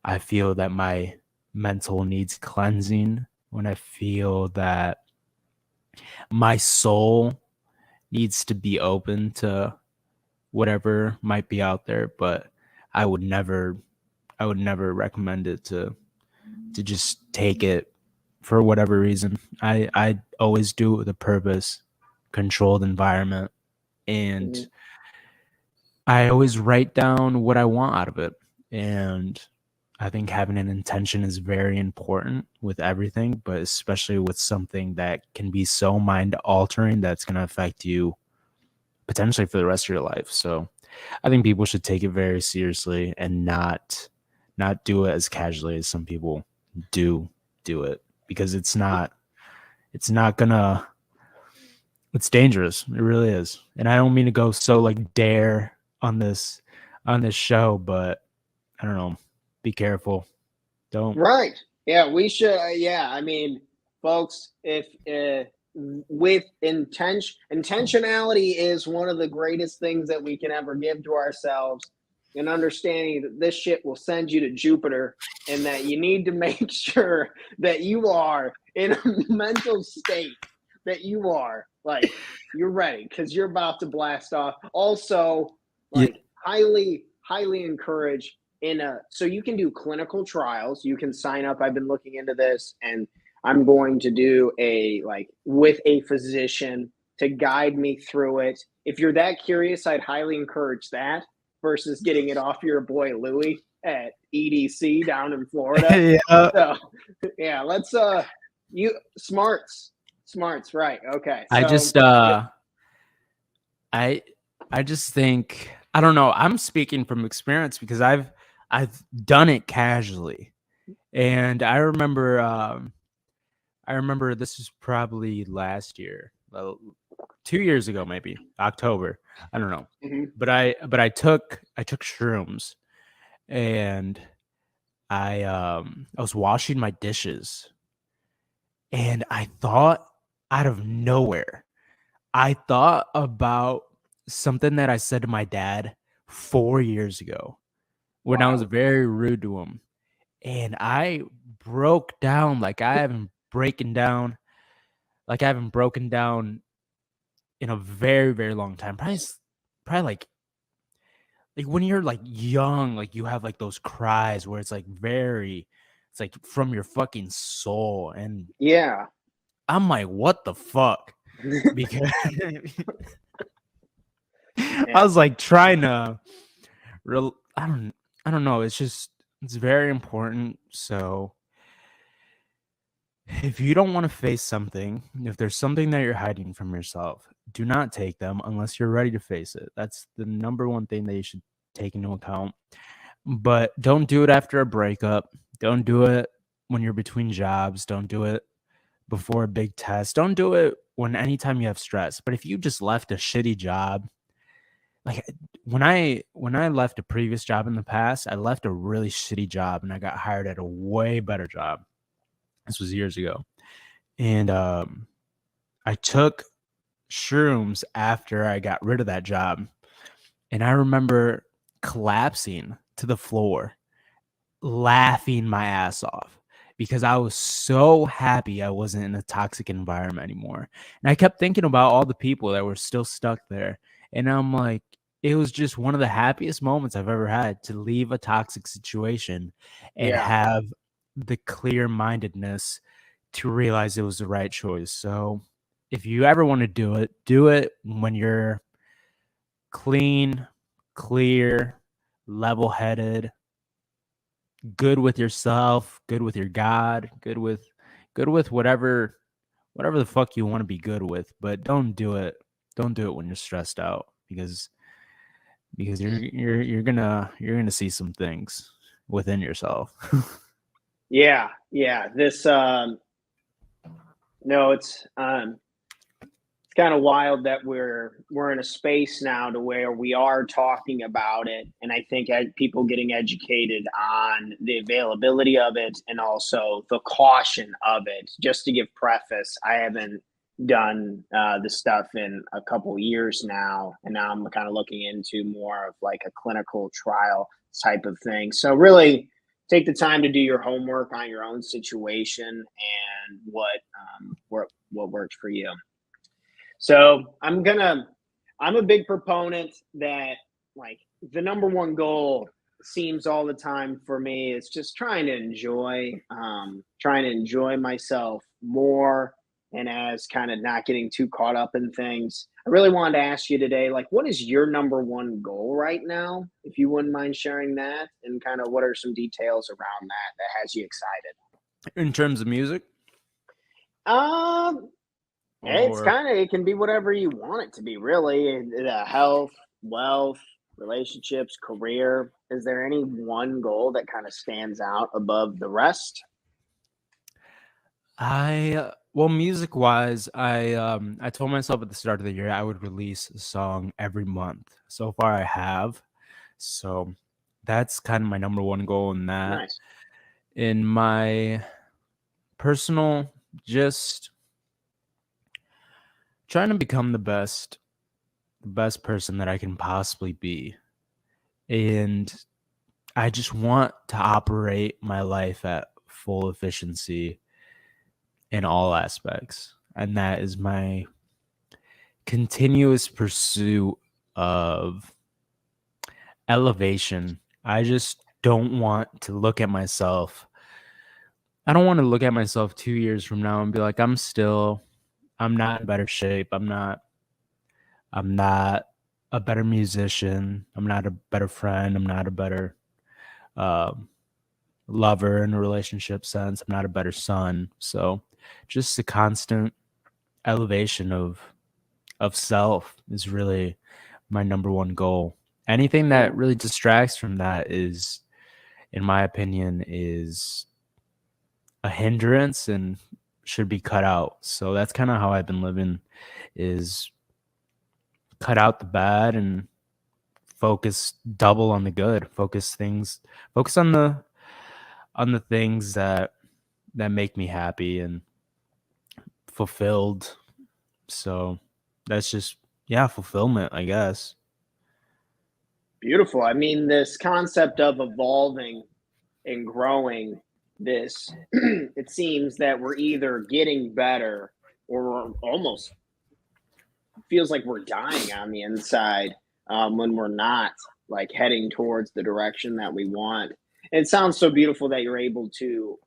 I feel that my mental needs cleansing, when I feel that my soul needs to be open to whatever might be out there. But I would never recommend it to just take it for whatever reason. I always do it with a purpose, controlled environment, and I always write down what I want out of it. And I think having an intention is very important with everything, but especially with something that can be so mind altering that's going to affect you potentially for the rest of your life. So I think people should take it very seriously and not do it as casually as some people do it, because it's dangerous. It really is. And I don't mean to go so like dare on this show, but I don't know. Be careful. Don't. Right. Yeah, we should. Yeah, I mean, folks, if with intentionality is one of the greatest things that we can ever give to ourselves, and understanding that this shit will send you to Jupiter, and that you need to make sure that you are in a mental state, that you are like, you're ready, because you're about to blast off. Also, like, highly encourage so you can do clinical trials. You can sign up. I've been looking into this, and I'm going to do with a physician to guide me through it. If you're that curious, I'd highly encourage that versus getting it off your boy Louie at EDC down in Florida. Yeah. So yeah, let's you smarts, right? Okay. So, I just think, I don't know. I'm speaking from experience because I've done it casually, and I remember this was probably last year, 2 years ago, maybe October. I don't know, but I took shrooms, and I was washing my dishes, and I thought, out of nowhere, I thought about something that I said to my dad 4 years ago when I was very rude to him. And I broke down like I haven't broken down in a very, very long time. Probably like when you're like young, like you have like those cries where it's like It's like from your fucking soul. And Yeah. I'm like, what the fuck? Because I was like trying to I don't know. It's very important. So if you don't want to face something, if there's something that you're hiding from yourself, do not take them unless you're ready to face it. That's the number one thing that you should take into account. But don't do it after a breakup. Don't do it when you're between jobs. Don't do it before a big test. Don't do it anytime you have stress. But if you just left a shitty job, like when I left a previous job in the past, I left a really shitty job and I got hired at a way better job. This was years ago. And I took shrooms after I got rid of that job. And I remember collapsing to the floor, laughing my ass off because I was so happy I wasn't in a toxic environment anymore. And I kept thinking about all the people that were still stuck there. And I'm like, it was just one of the happiest moments I've ever had to leave a toxic situation and have the clear-mindedness to realize it was the right choice. So if you ever want to do it when you're clean, clear, level-headed, good with yourself, good with your God, good with whatever the fuck you want to be good with. But don't do it when you're stressed out because you're gonna see some things within yourself. Yeah. This no, it's kind of wild that we're in a space now to where we are talking about it, and I think people getting educated on the availability of it and also the caution of it. Just to give preface, I haven't done this stuff in a couple years now, and now I'm kind of looking into more of like a clinical trial type of thing. So really take the time to do your homework on your own situation and what works for you. So I'm a big proponent that like the number one goal seems all the time for me is just trying to enjoy myself more, and as kind of not getting too caught up in things. I really wanted to ask you today, like, what is your number one goal right now? If you wouldn't mind sharing that, and kind of what are some details around that has you excited? In terms of music? It's it can be whatever you want it to be, really. Health, wealth, relationships, career. Is there any one goal that kind of stands out above the rest? Well, music wise, I told myself at the start of the year I would release a song every month. So far I have. So that's kind of my number one goal in that. Nice. In my personal, just trying to become the best person that I can possibly be. And I just want to operate my life at full efficiency in all aspects. And that is my continuous pursuit of elevation. I just don't want to look at myself. I don't want to look at myself 2 years from now and be like, I'm not in better shape. I'm not a better musician. I'm not a better friend. I'm not a better lover in a relationship sense. I'm not a better son. So just the constant elevation of self is really my number one goal. Anything that really distracts from that is, in my opinion, is a hindrance and should be cut out. So that's kind of how I've been living, is cut out the bad and focus double on the good. Focus on the things that make me happy and fulfilled. So that's just, fulfillment, I guess. Beautiful. I mean, this concept of evolving and growing, this it seems that we're either getting better or almost feels like we're dying on the inside when we're not like heading towards the direction that we want. It sounds so beautiful that you're able to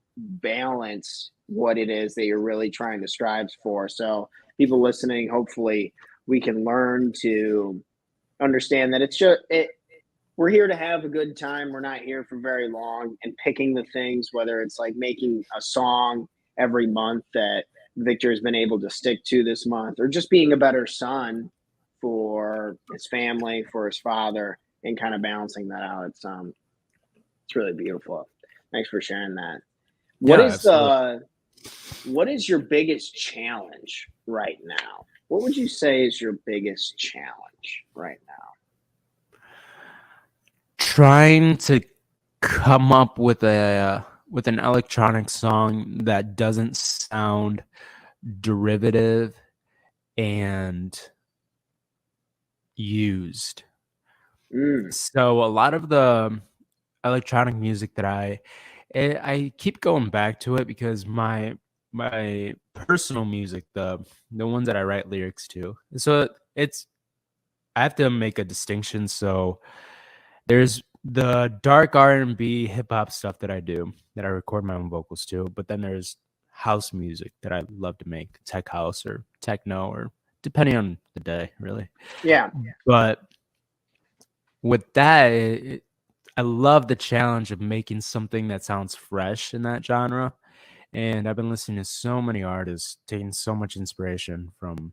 balance what it is that you're really trying to strive for. So people listening, hopefully we can learn to understand that it's just we're here to have a good time. We're not here for very long, and picking the things, whether it's like making a song every month that Victor has been able to stick to this month, or just being a better son for his family, for his father, and kind of balancing that out. It's really beautiful. Thanks for sharing that. What is your biggest challenge right now? What would you say is your biggest challenge right now? Trying to come up with an electronic song that doesn't sound derivative and used. So a lot of the electronic music that I keep going back to it because my personal music, the ones that I write lyrics to, so I have to make a distinction. So there's the dark R&B hip hop stuff that I do, that I record my own vocals to, but then there's house music that I love to make, tech house or techno, or depending on the day, really. Yeah. But with that, I love the challenge of making something that sounds fresh in that genre. And I've been listening to so many artists, taking so much inspiration from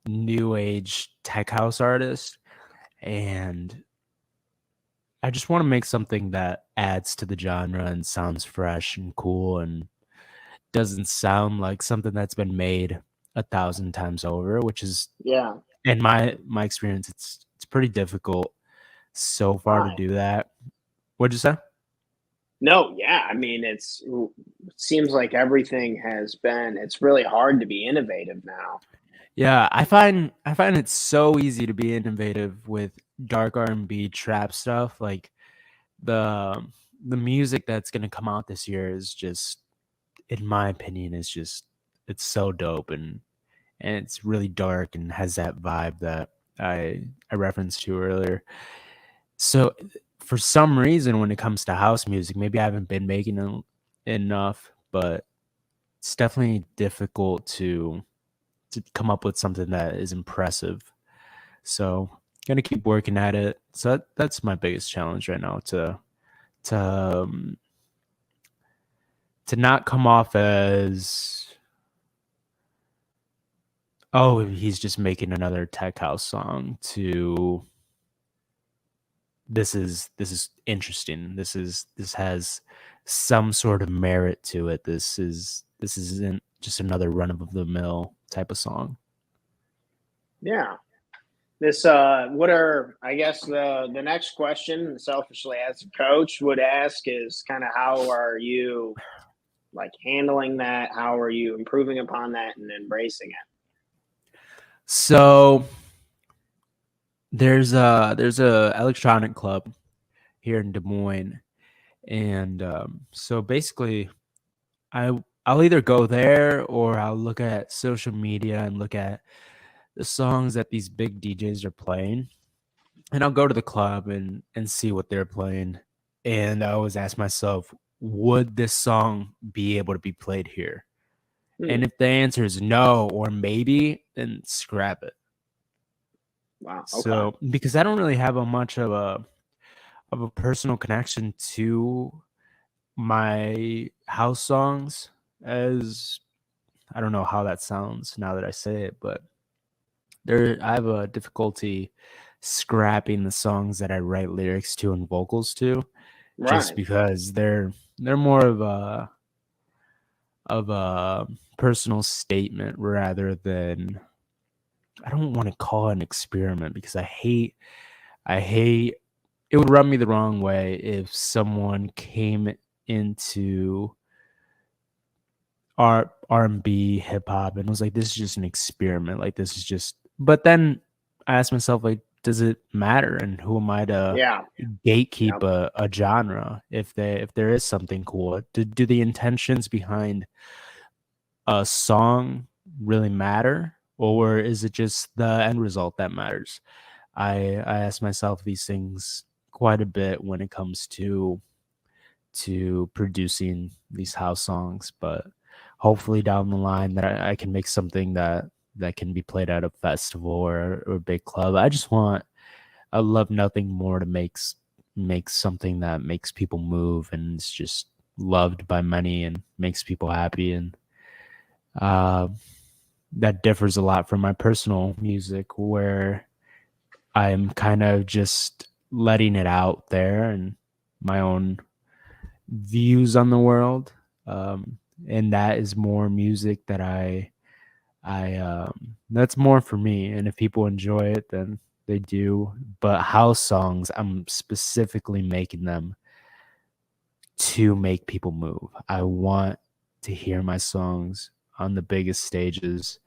new age tech house artists. And I just want to make something that adds to the genre and sounds fresh and cool and doesn't sound like something that's been made 1,000 times over, which is, in my experience, it's pretty difficult so far to do that. What'd you say? No, yeah. I mean, it seems like everything it's really hard to be innovative now. Yeah, I find it's so easy to be innovative with dark R&B trap stuff. Like the music that's gonna come out this year is just, in my opinion, it's so dope, and it's really dark and has that vibe that I referenced to earlier. So for some reason, when it comes to house music, maybe I haven't been making enough, but it's definitely difficult to come up with something that is impressive. So gonna keep working at it. So that's my biggest challenge right now, to not come off as, oh, he's just making another tech house song, to this is interesting. This has some sort of merit to it. This isn't just another run of the mill type of song. Yeah. This I guess the next question, selfishly as a coach would ask, is kind of how are you like handling that? How are you improving upon that and embracing it? So there's a electronic club here in Des Moines, and so basically I'll either go there or I'll look at social media and look at the songs that these big DJs are playing, and I'll go to the club and see what they're playing, and I always ask myself, would this song be able to be played here? And if the answer is no or maybe, then scrap it. Wow. Okay. So because I don't really have much of a personal connection to my house songs, as I don't know how that sounds now that I say it, but I have a difficulty scrapping the songs that I write lyrics to and vocals to, just because they're more of a personal statement rather than, I don't want to call it an experiment, because I hate it would rub me the wrong way if someone came into R&B hip hop and was like, this is just an experiment, like this is just, but then I ask myself, like, does it matter? And who am I to gatekeep a genre if there is something cool? Do the intentions behind a song really matter, or is it just the end result that matters? I ask myself these things quite a bit when it comes to to producing these house songs, but hopefully down the line that I can make something that can be played at a festival or a big club. I love nothing more to make something that makes people move and is just loved by many and makes people happy. And uh, that differs a lot from my personal music, where I'm kind of just letting it out there and my own views on the world. And that is more music that that's more for me. And if people enjoy it, then they do. But house songs, I'm specifically making them to make people move. I want to hear my songs on the biggest stages.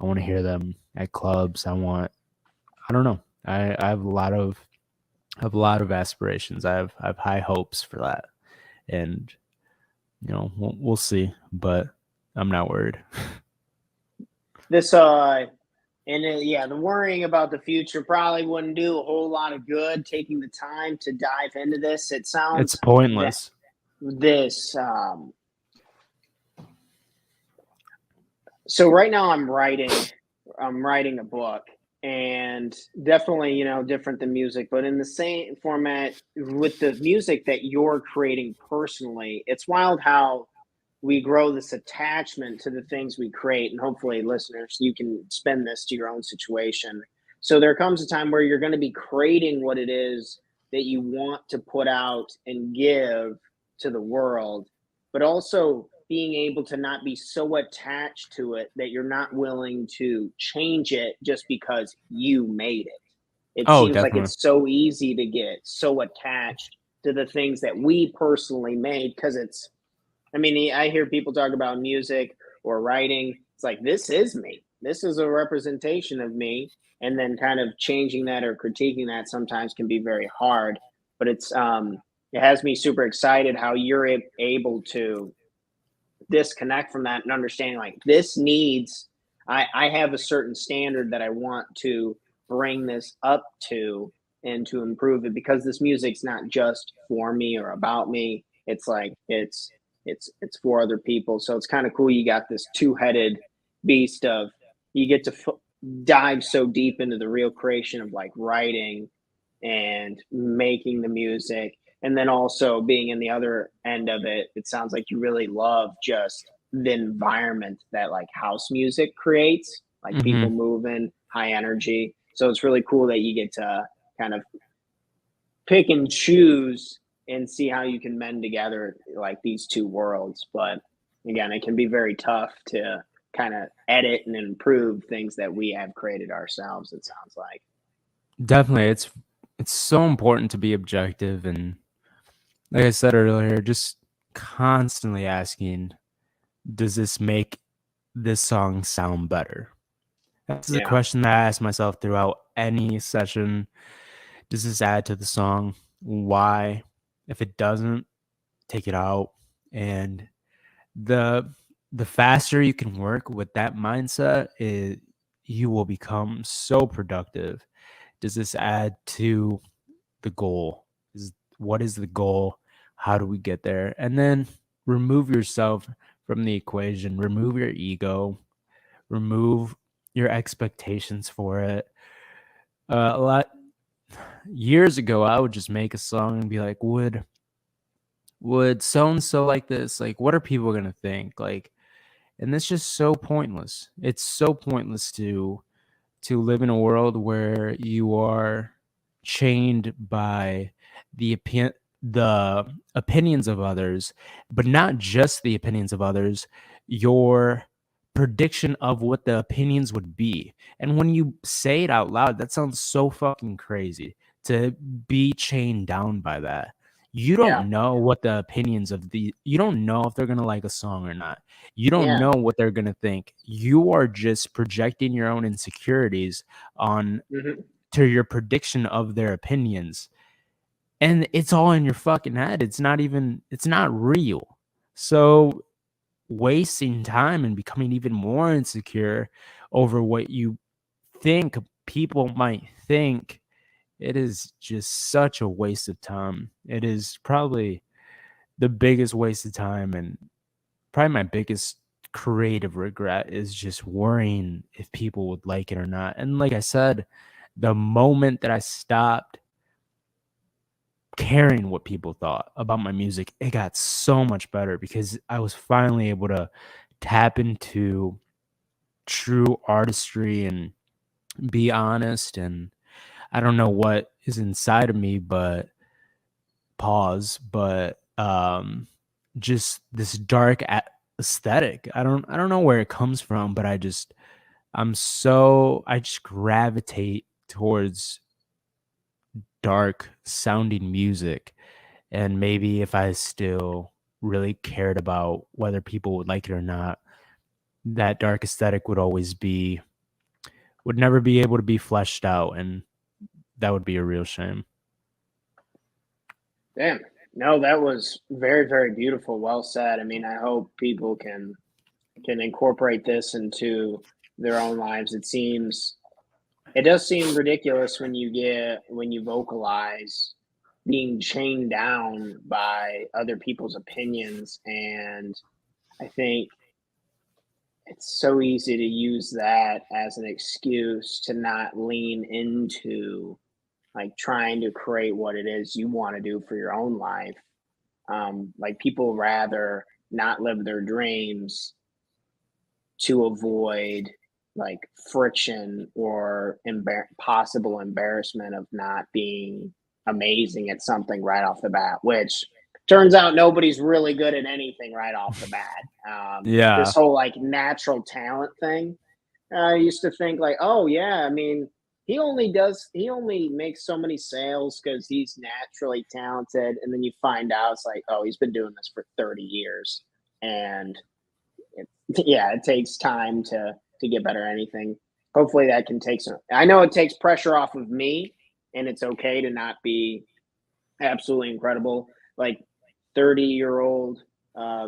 I want to hear them at clubs. I don't know. I have a lot of aspirations. I have high hopes for that. And we'll see, but I'm not worried. This yeah, the worrying about the future probably wouldn't do a whole lot of good. Taking the time to dive into this, it It's sounds pointless. this. So right now I'm writing a book, and definitely different than music, but in the same format with the music that you're creating personally. It's wild how we grow this attachment to the things we create, and hopefully listeners, you can spin this to your own situation. So there comes a time where you're going to be creating what it is that you want to put out and give to the world, but also being able to not be so attached to it that you're not willing to change it just because you made it. It Oh, seems like definitely. it's so easy to get so attached to the things that we personally made, because I hear people talk about music or writing. It's like, this is me. This is a representation of me. And then kind of changing that or critiquing that sometimes can be very hard. But it has me super excited how you're able to disconnect from that and understanding, like, this needs, I have a certain standard that I want to bring this up to and to improve it, because this music's not just for me or about me. It's like it's for other people. So it's kind of cool you got this two-headed beast of, you get to dive so deep into the real creation of like writing and making the music, and then also being in the other end of it. It sounds like you really love just the environment that like house music creates, like people Hmm. moving, high energy. So it's really cool that you get to kind of pick and choose and see how you can mend together like these two worlds. But again, it can be very tough to kind of edit and improve things that we have created ourselves, it sounds like. Definitely, it's so important to be objective, and like I said earlier, just constantly asking, does this make this song sound better? That's the Yeah. question that I ask myself throughout any session. Does this add to the song? Why? If it doesn't, take it out. And the the faster you can work with that mindset, you will become so productive. Does this add to the goal? What is the goal? How do we get there? And then remove yourself from the equation. Remove your ego. Remove your expectations for it. A lot years ago, I would just make a song and be like, would so and so like this? Like, what are people gonna think? Like, and it's just so pointless. It's so pointless to live in a world where you are chained by the opinions of others, but not just the opinions of others, your prediction of what the opinions would be. And when you say it out loud, that sounds so fucking crazy to be chained down by that. You Yeah. don't know what the opinions of you don't know if they're going to like a song or not. You don't Yeah. know what they're going to think. You are just projecting your own insecurities on Hmm. to your prediction of their opinions. And it's all in your fucking head. It's not real. So wasting time and becoming even more insecure over what you think people might think, it is just such a waste of time. It is probably the biggest waste of time and probably my biggest creative regret is just worrying if people would like it or not. And like I said, the moment that I stopped caring what people thought about my music, it got so much better because I was finally able to tap into true artistry and be honest. And I don't know what is inside of me, but just this dark aesthetic. I don't know where it comes from, but I just gravitate towards dark sounding music. And maybe if I still really cared about whether people would like it or not, that dark aesthetic would never be able to be fleshed out, and that would be a real shame. Damn. No, that was very, very beautiful. Well said. I mean, I hope people can incorporate this into their own lives. It does seem ridiculous when you vocalize being chained down by other people's opinions, and I think it's so easy to use that as an excuse to not lean into like trying to create what it is you want to do for your own life. Like people rather not live their dreams to avoid like friction or possible embarrassment of not being amazing at something right off the bat, which turns out nobody's really good at anything right off the bat. Yeah. This whole like natural talent thing, I used to think like, oh yeah, I mean, he only makes so many sales because he's naturally talented. And then you find out it's like, oh, he's been doing this for 30 years. And it takes time to get better at anything. Hopefully that can take I know it takes pressure off of me, and it's okay to not be absolutely incredible. Like 30-year-old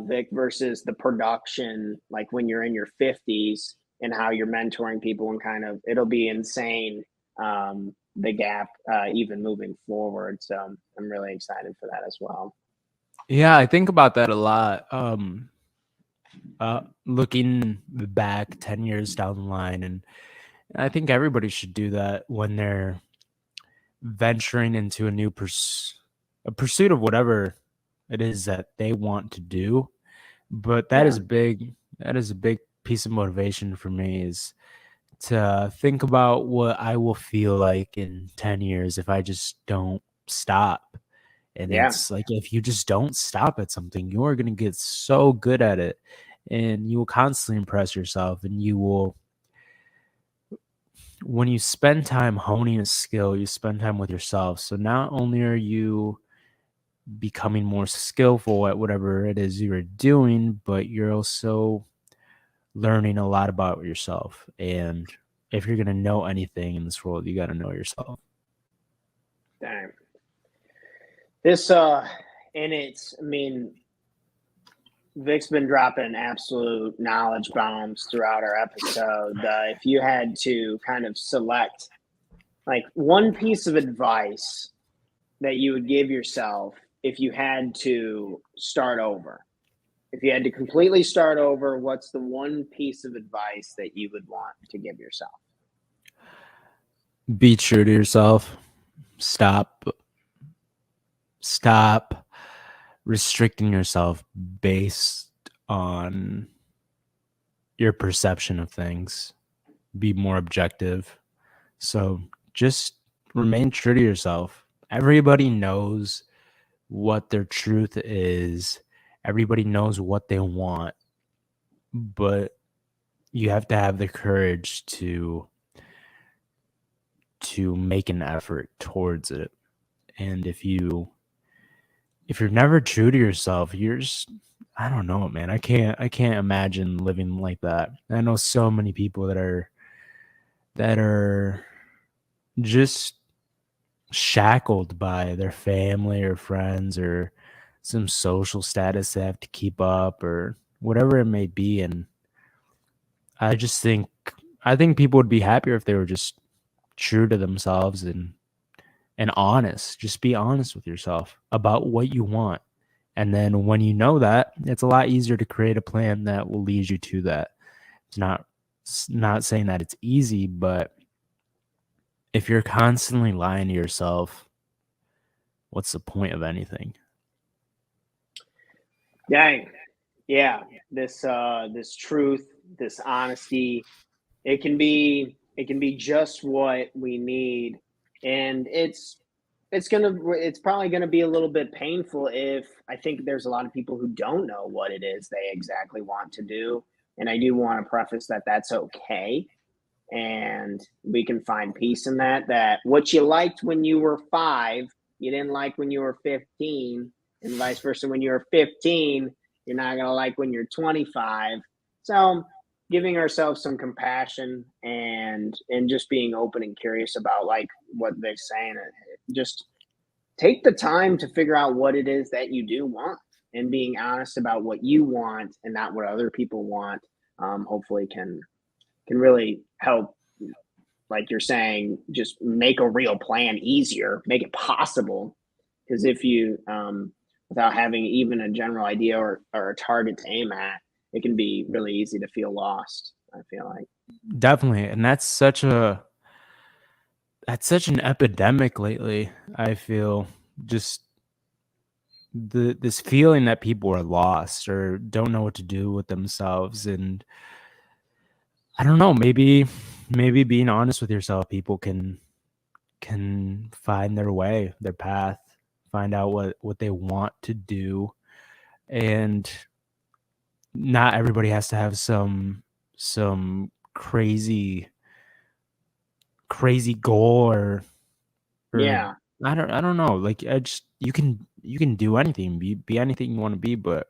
Vic versus the production, like when you're in your 50s and how you're mentoring people, and kind of, it'll be insane, the gap even moving forward. So I'm really excited for that as well. Yeah, I think about that a lot. Looking back 10 years down the line, and I think everybody should do that when they're venturing into a pursuit of whatever it is that they want to do. But that is a big piece of motivation for me, is to think about what I will feel like in 10 years if I just don't stop. And it's like, if you just don't stop at something, you're going to get so good at it, and you will constantly impress yourself. And when you spend time honing a skill, you spend time with yourself. So not only are you becoming more skillful at whatever it is you're doing, but you're also learning a lot about yourself. And if you're going to know anything in this world, you got to know yourself. Damn. This, I mean, Vic's been dropping absolute knowledge bombs throughout our episode. If you had to kind of select like one piece of advice that you would give yourself if you had to start over, if you had to completely start over, what's the one piece of advice that you would want to give yourself? Be true to yourself. Stop restricting yourself based on your perception of things. Be more objective. So just remain true to yourself. Everybody knows what their truth is. Everybody knows what they want, but you have to have the courage to make an effort towards it. And if you're never true to yourself, you're just, I don't know, man. I can't imagine living like that. I know so many people that are just shackled by their family or friends or some social status they have to keep up or whatever it may be. And I think people would be happier if they were just true to themselves and honest. Just be honest with yourself about what you want And then when you know that, it's a lot easier to create a plan that will lead you to that. It's not saying that it's easy, but if you're constantly lying to yourself, what's the point of anything? Dang. Yeah. This truth, this honesty, it can be just what we need. And it's probably gonna be a little bit painful if I think there's a lot of people who don't know what it is they exactly want to do. And I do want to preface that that's okay. And we can find peace in that, that what you liked when you were 5, you didn't like when you were 15, and vice versa. When you're 15, you're not going to like when you're 25. So giving ourselves some compassion and just being open and curious about like what they're saying, just take the time to figure out what it is that you do want, and being honest about what you want and not what other people want, hopefully can really help, like you're saying, just make a real plan easier, make it possible. Because if you, without having even a general idea or a target to aim at, it can be really easy to feel lost, I feel like. Definitely. And that's such an epidemic lately. I feel just this feeling that people are lost or don't know what to do with themselves. And I don't know, maybe being honest with yourself, people can find their way, their path, find out what they want to do. And not everybody has to have some crazy goal or Yeah. I don't know. Like I just you can do anything, be anything you want to be, but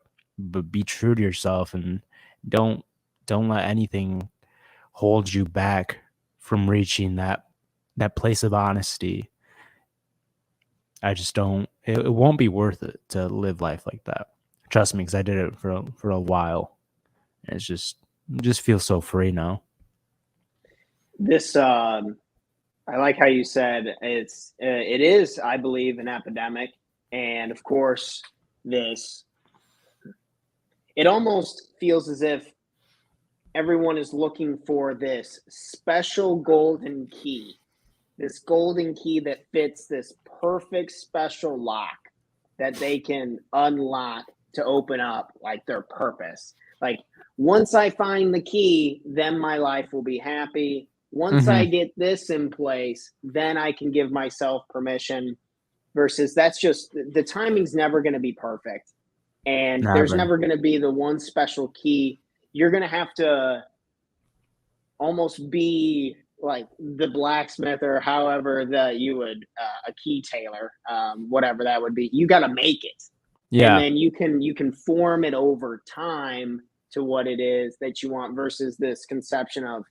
be true to yourself and don't don't let anything hold you back from reaching that place of honesty. I just don't. It won't be worth it to live life like that. Trust me, because I did it for a while. And it's just feels so free now. This, I like how you said it is, I believe, an epidemic. And of course, this, it almost feels as if everyone is looking for this special golden key that fits this perfect special lock that they can unlock to open up like their purpose. Like, once I find the key, then my life will be happy. Once I Hmm. get this in place, then I can give myself permission. Versus that's just, the timing's never going to be perfect. And there's Never. never going to be the one special key. You're going to have to almost be like the blacksmith, or however that you would, a key tailor, whatever that would be. You got to make it, and Yeah. then you can form it over time to what it is that you want, versus this conception of,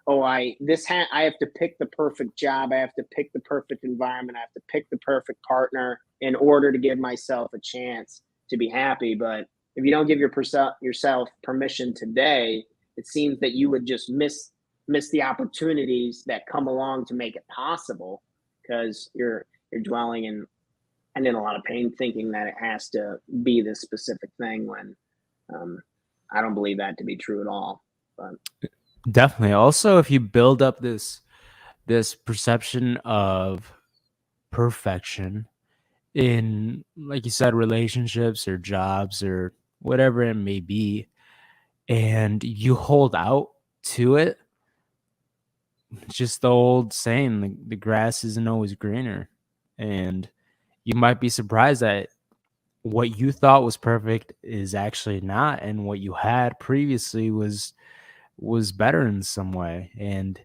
oh, I have to pick the perfect job, I have to pick the perfect environment, I have to pick the perfect partner in order to give myself a chance to be happy. But if you don't give yourself permission today, it seems that you would just miss the opportunities that come along to make it possible, because you're dwelling in a lot of pain, thinking that it has to be this specific thing, when, um, I don't believe that to be true at all. But Definitely. Also, if you build up this perception of perfection in, like you said, relationships or jobs or whatever it may be, and you hold out to it, it's just the old saying, the grass isn't always greener. And you might be surprised that what you thought was perfect is actually not, and what you had previously was better in some way. And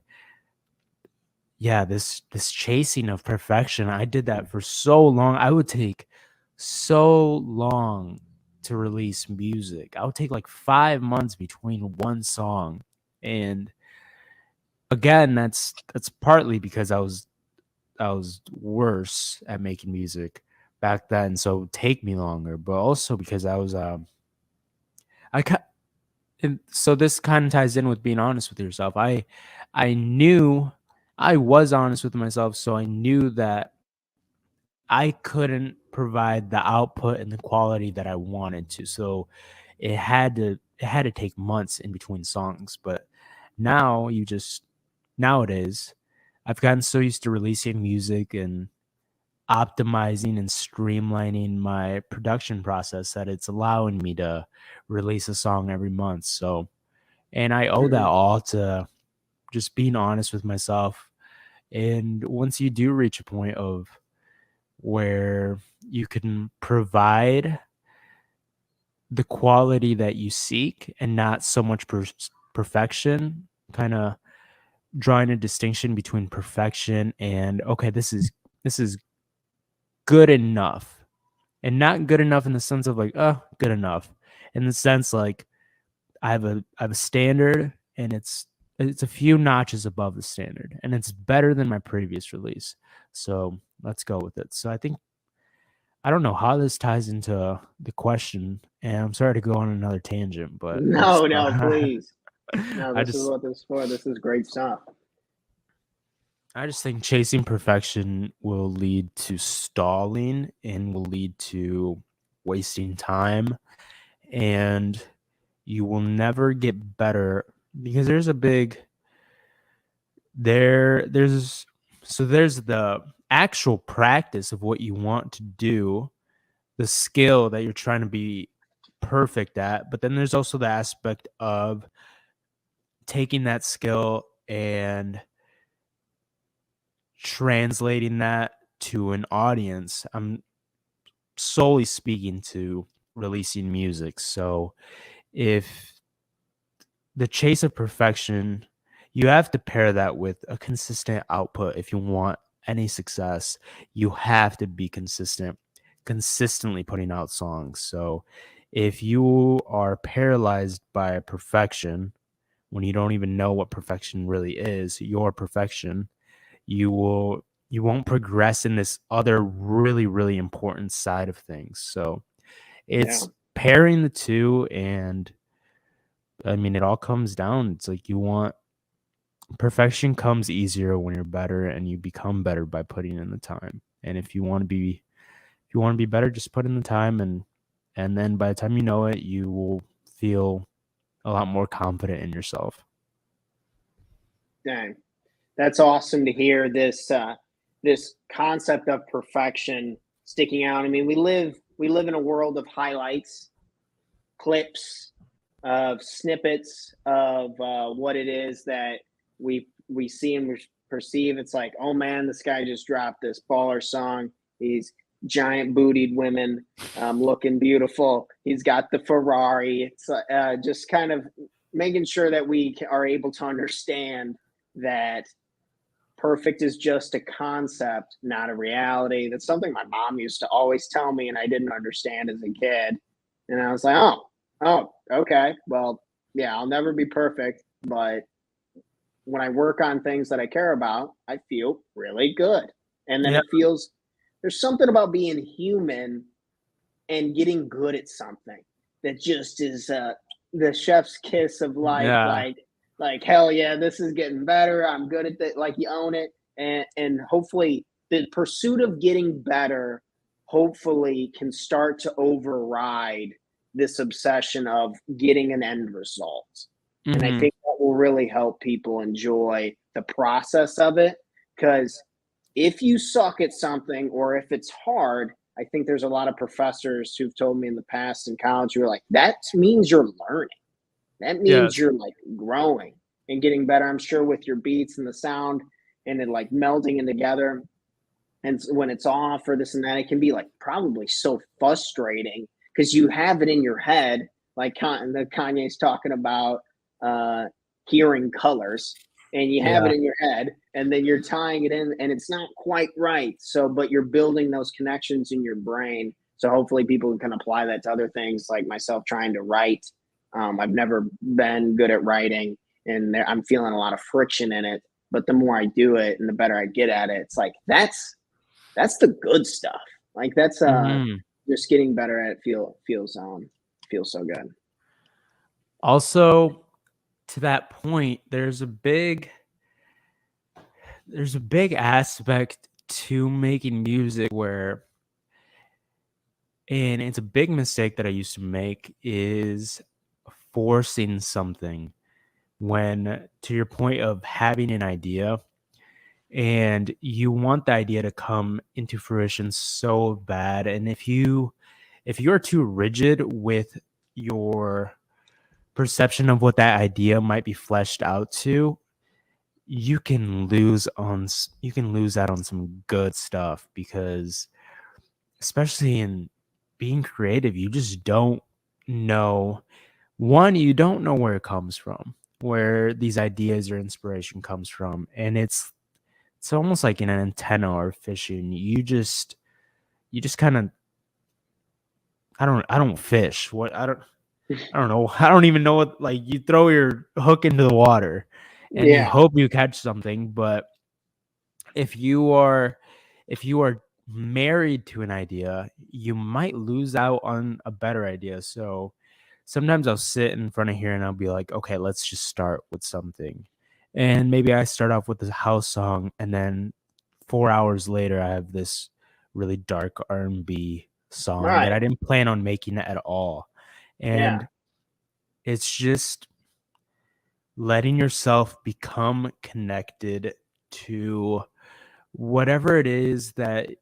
yeah, this chasing of perfection, I did that for so long. I would take so long to release music. I would take like 5 months between one song. And again, that's partly because I was worse at making music back then, so it would take me longer, but also because I ca- and so this kind of ties in with being honest with yourself. I knew I was honest with myself, so I knew that I couldn't provide the output and the quality that I wanted to. So it had to take months in between songs. But now nowadays I've gotten so used to releasing music and optimizing and streamlining my production process that it's allowing me to release a song every month. So, and I owe that all to just being honest with myself. And once you do reach a point of where you can provide the quality that you seek and not so much perfection, kind of drawing a distinction between perfection and, okay, this is good enough, and not good enough in the sense of like, oh, good enough, in the sense like I have a standard, and it's a few notches above the standard, and it's better than my previous release. So let's go with it. So I don't know how this ties into the question, and I'm sorry to go on another tangent, but No, please. No, I this is just what this is for. This is great stuff. I just think chasing perfection will lead to stalling and will lead to wasting time, and you will never get better because there's a big there's the actual practice of what you want to do, the skill that you're trying to be perfect at, but then there's also the aspect of taking that skill and translating that to an audience. I'm solely speaking to releasing music. So if the chase of perfection, you have to pair that with a consistent output. If you want any success, you have to be consistently putting out songs. So if you are paralyzed by perfection, when you don't even know what perfection really is, your perfection, you won't progress in this other really, really important side of things. So it's pairing the two, and I mean, it all comes down. It's like perfection comes easier when you're better, and you become better by putting in the time. And if you want to be better, just put in the time, and then by the time you know it, you will feel a lot more confident in yourself. Dang, that's awesome to hear this this concept of perfection sticking out. I mean, we live in a world of highlights, clips, of snippets of what it is that we see and perceive. It's like, oh man, this guy just dropped this baller song. He's giant bootied women, looking beautiful. He's got the Ferrari. It's just kind of making sure that we are able to understand that perfect is just a concept, not a reality. That's something my mom used to always tell me, and I didn't understand as a kid. And I was like, oh, okay. Well, yeah, I'll never be perfect, but when I work on things that I care about, I feel really good. And then there's something about being human and getting good at something that just is the chef's kiss of life. Yeah. Like hell yeah, this is getting better. I'm good at that. Like you own it, and hopefully the pursuit of getting better hopefully can start to override this obsession of getting an end result. Mm-hmm. And I think that will really help people enjoy the process of it, because if you suck at something or if it's hard, I think there's a lot of professors who've told me in the past in college who are like, that means you're learning. That means you're like growing and getting better. I'm sure with your beats and the sound and it like melding in together. And when it's off or this and that, it can be like probably so frustrating because you have it in your head, like Kanye's talking about hearing colors, and you have it in your head, and then you're tying it in, and it's not quite right. So, but you're building those connections in your brain. So hopefully people can apply that to other things, like myself trying to write. I've never been good at writing, and I'm feeling a lot of friction in it. But the more I do it, and the better I get at it, it's like that's the good stuff. Like that's just getting better at it feels so good. Also, to that point, there's a big aspect to making music where, and it's a big mistake that I used to make, is forcing something when, to your point of having an idea and you want the idea to come into fruition so bad. And if you're too rigid with your perception of what that idea might be fleshed out to, you can lose out on some good stuff, because especially in being creative, you just don't know. One, you don't know where it comes from, where these ideas or inspiration comes from, and it's almost like an antenna or fishing. You just kind of, I don't fish. I don't know. I don't even know what, like, you throw your hook into the water and you hope you catch something, but if you are married to an idea, you might lose out on a better idea. So sometimes I'll sit in front of here and I'll be like, okay, let's just start with something. And maybe I start off with this house song, and then 4 hours later I have this really dark R&B song that I didn't plan on making at all. And it's just letting yourself become connected to whatever it is that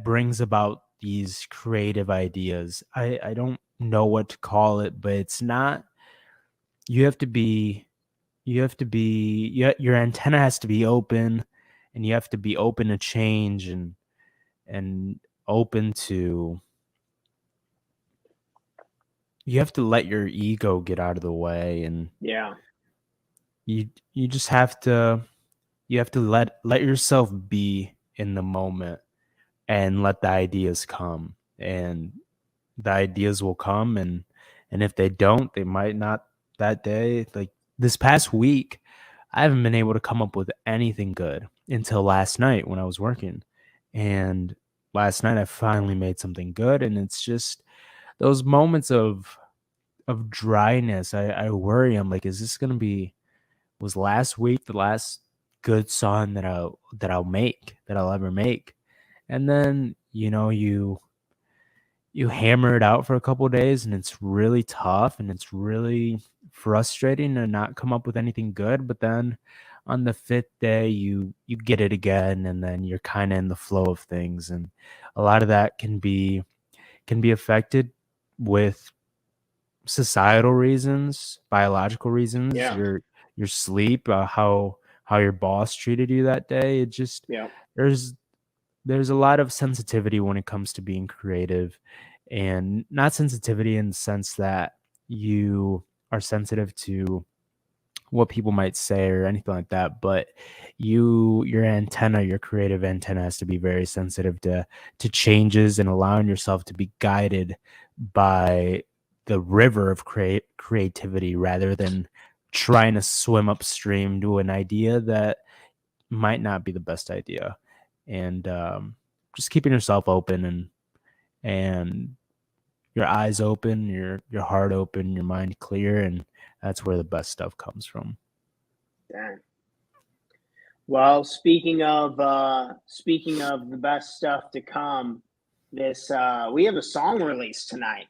brings about these creative ideas. I don't know what to call it, but it's not, you have to be your antenna has to be open, and you have to be open to change, and open to, you have to let your ego get out of the way, and you just have to, let yourself be in the moment and let the ideas come, and the ideas will come, and if they don't, they might not that day. Like this past week, I haven't been able to come up with anything good until last night when I was working. And last night I finally made something good, and it's just those moments of dryness. I worry. I'm like, is this gonna be, was last week the last good song that I'll ever make? And then, you hammer it out for a couple of days, and it's really tough, and it's really frustrating to not come up with anything good. But then on the fifth day, you get it again, and then you're kind of in the flow of things. And a lot of that can be affected with societal reasons, biological reasons, your sleep, how your boss treated you that day. It just, there's a lot of sensitivity when it comes to being creative, and not sensitivity in the sense that you are sensitive to what people might say or anything like that, but your creative antenna has to be very sensitive to changes, and allowing yourself to be guided by the river of creativity, rather than trying to swim upstream to an idea that might not be the best idea. And just keeping yourself open, and your eyes open, your heart open, your mind clear, and that's where the best stuff comes from. Dang. Well, speaking of the best stuff to come, this we have a song release tonight.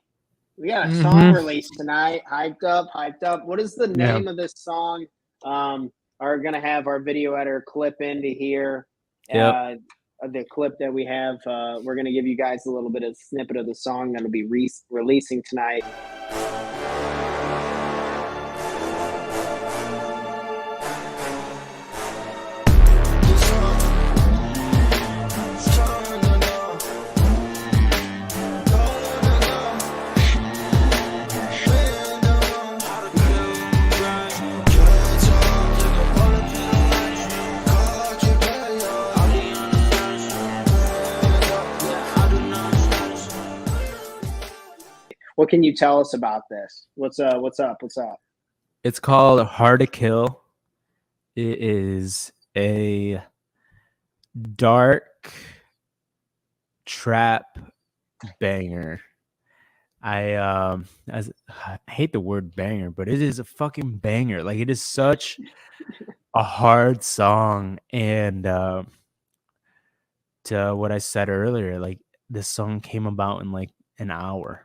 We got a song release tonight. Hyped up. What is the name of this song? Are gonna have our video editor clip into here. The clip that we have. We're gonna give you guys a little bit of snippet of the song that'll be releasing tonight. What can you tell us about this? What's up? It's called Hard to Kill. It is a dark trap banger. I hate the word banger, but it is a fucking banger. Like, it is such a hard song, and to what I said earlier, like this song came about in like an hour.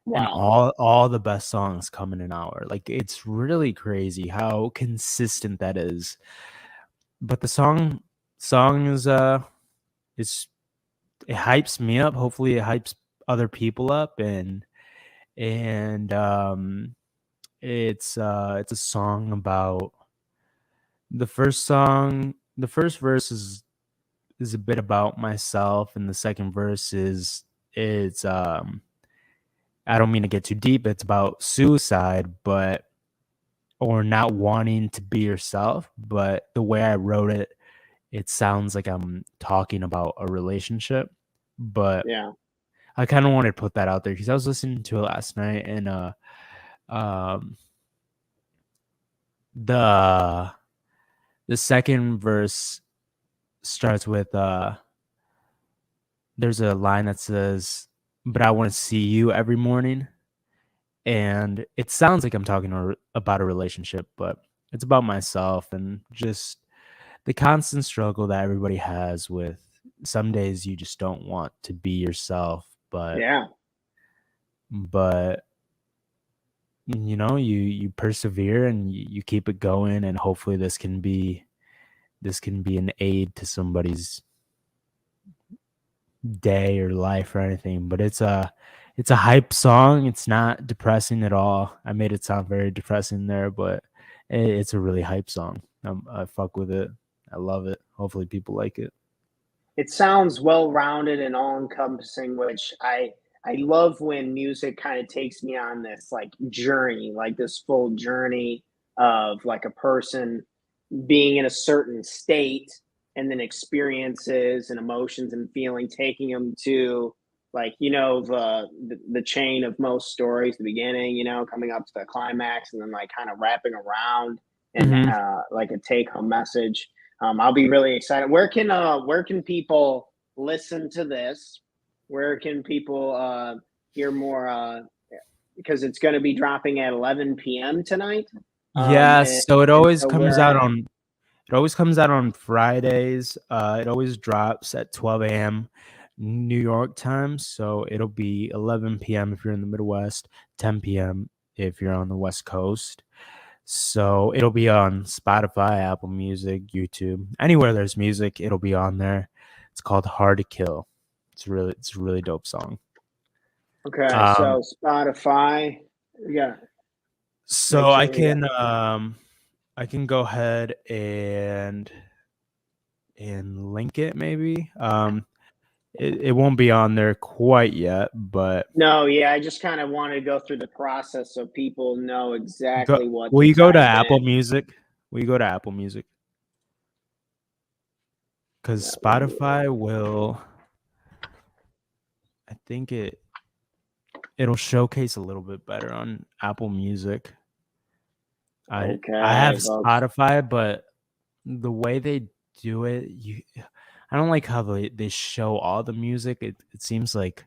And Wow. all the best songs come in an hour. Like it's really crazy how consistent that is. But the song is it's it hypes me up. Hopefully it hypes other people up, and it's a song about the first verse is a bit about myself, and the second verse is it's I don't mean to get too deep. It's about suicide, but or not wanting to be yourself. But the way I wrote it, it sounds like I'm talking about a relationship. But Yeah. I kind of wanted to put that out there because I was listening to it last night, and um, the the second verse starts with there's a line that says, "But I want to see you every morning." And it sounds like I'm talking about a relationship, but it's about myself and just the constant struggle that everybody has with some days you just don't want to be yourself, Yeah. but you persevere and you keep it going, and hopefully this can be an aid to somebody's day or life or anything. But it's a hype song. It's not depressing at all. I made it sound very depressing there, but it's a really hype song. I fuck with it. I love it. Hopefully people like it. It sounds well-rounded and all-encompassing, which I love when music kind of takes me on this like journey, like this full journey of like a person being in a certain state and then experiences and emotions and feeling taking them to like the chain of most stories, the beginning, coming up to the climax and then like kind of wrapping around and Mhm. like a take home message. I'll be really excited. Where can people listen to this? Where can people hear more? Because it's going to be dropping at 11 p.m. tonight. Yeah, And, so and so where at? it always comes out on Fridays. It always drops at 12 a.m. New York time, so it'll be 11 p.m. if you're in the Midwest, 10 p.m. if you're on the West Coast. So it'll be on Spotify, Apple Music, YouTube, anywhere there's music, it'll be on there. It's called Hard to Kill. It's a really dope song. Okay, Um, so Spotify. Yeah, make so sure we got. I can go ahead and link it maybe. It won't be on there quite yet, but No, yeah, I just kind of want to go through the process so people know exactly what will to you go to type Apple in. Music? Will you go to Apple Music? Because Yeah, let me. Spotify will, I think it'll showcase a little bit better on Apple Music. I have Okay, folks. Spotify, but the way they do it, I don't like how they show all the music. It seems like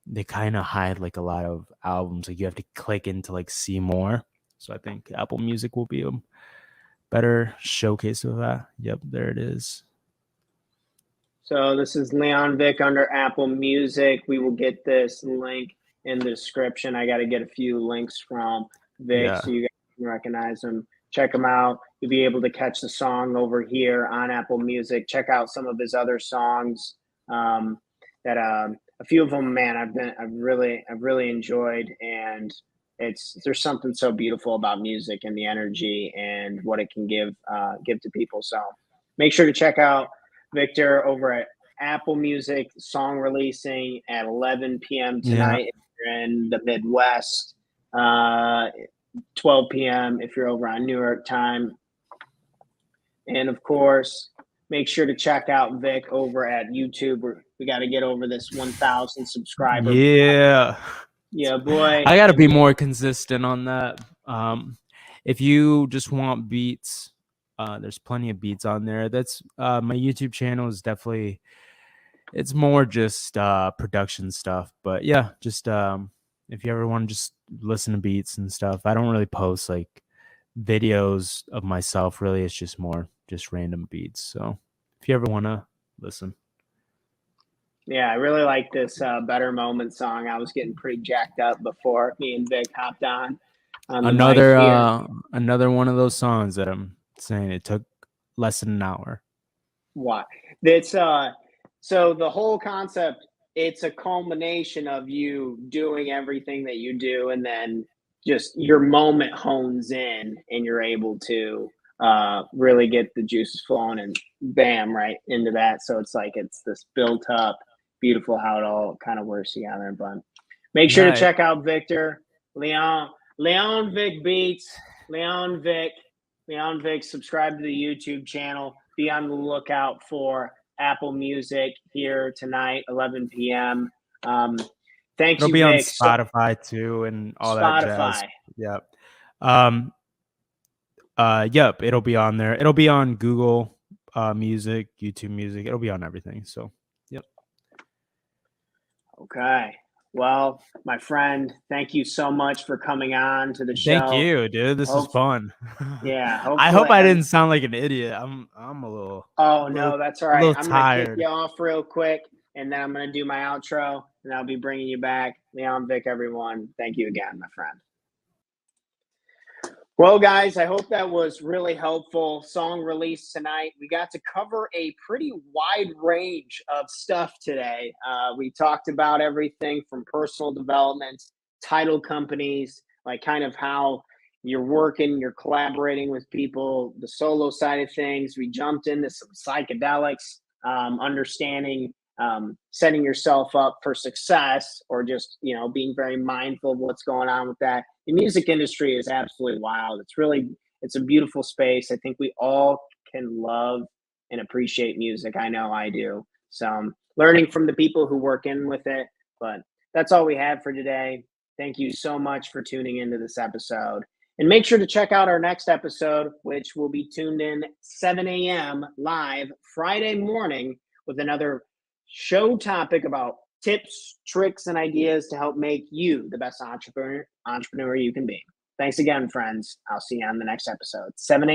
they kind of hide like a lot of albums. Like you have to click into like see more. So I think Apple Music will be a better showcase of that. Yep, there it is. So this is Leon Vic under Apple Music. We will get this link in the description. I got to get a few links from Vic Yeah. so you guys can recognize them. Check him out. You'll be able to catch the song over here on Apple Music. Check out some of his other songs. That a few of them, man, I've really enjoyed, and there's something so beautiful about music and the energy and what it can give to people. So make sure to check out Victor over at Apple Music, song releasing at 11 p.m. Yeah. tonight if you're in the Midwest, uh, 12 p.m. if you're over on New York time. And of course, make sure to check out Vic over at YouTube. We got to get over this 1,000 subscriber. Yeah. Yeah, boy. I got to be more consistent on that. If you just want beats, there's plenty of beats on there. That's my YouTube channel is definitely it's more just production stuff. But yeah, just if you ever want to just listen to beats and stuff, I don't really post like videos of myself really. It's just more just random beats. So if you ever want to listen. Yeah, I really like this Better Moment song. I was getting pretty jacked up before me and Vic hopped on the mic here. Another one of those songs that I'm saying it took less than an hour. Why? That's so the whole concept, it's a culmination of you doing everything that you do, and then just your moment hones in and you're able to really get the juices flowing and bam, right into that. So it's like it's this built up, beautiful how it all kind of works together. But make sure to Nice. check out Victor, LEONVIC Beats, LEONVIC, LEONVIC. Subscribe to the YouTube channel. Be on the lookout for Apple Music here tonight, 11 p.m. Thank It'll you, be on Vic. Spotify too and all that jazz. Spotify. Yep. Yep, it'll be on there. It'll be on Google Music, YouTube Music. It'll be on everything. So, yep. Okay. Well, my friend, thank you so much for coming on to the show. Thank you, dude. This is fun. Yeah. I hope I didn't sound like an idiot. I'm a little. No, that's all right. I'm gonna kick tired. you off real quick, and then I'm gonna do my outro, and I'll be bringing you back. LEONVIC, everyone. Thank you again, my friend. Well, guys, I hope that was really helpful. Song release tonight. We got to cover a pretty wide range of stuff today. We talked about everything from personal development, title companies, like kind of how you're working, you're collaborating with people, the solo side of things. We jumped into some psychedelics, understanding setting yourself up for success, or just, being very mindful of what's going on with that. The music industry is absolutely wild. It's a beautiful space. I think we all can love and appreciate music. I know I do. So I'm learning from the people who work in with it, but that's all we had for today. Thank you so much for tuning into this episode. And make sure to check out our next episode, which will be tuned in 7 a.m. live Friday morning with another show topic about tips, tricks, and ideas to help make you the best entrepreneur you can be. Thanks again, friends. I'll see you on the next episode. 7 a.m.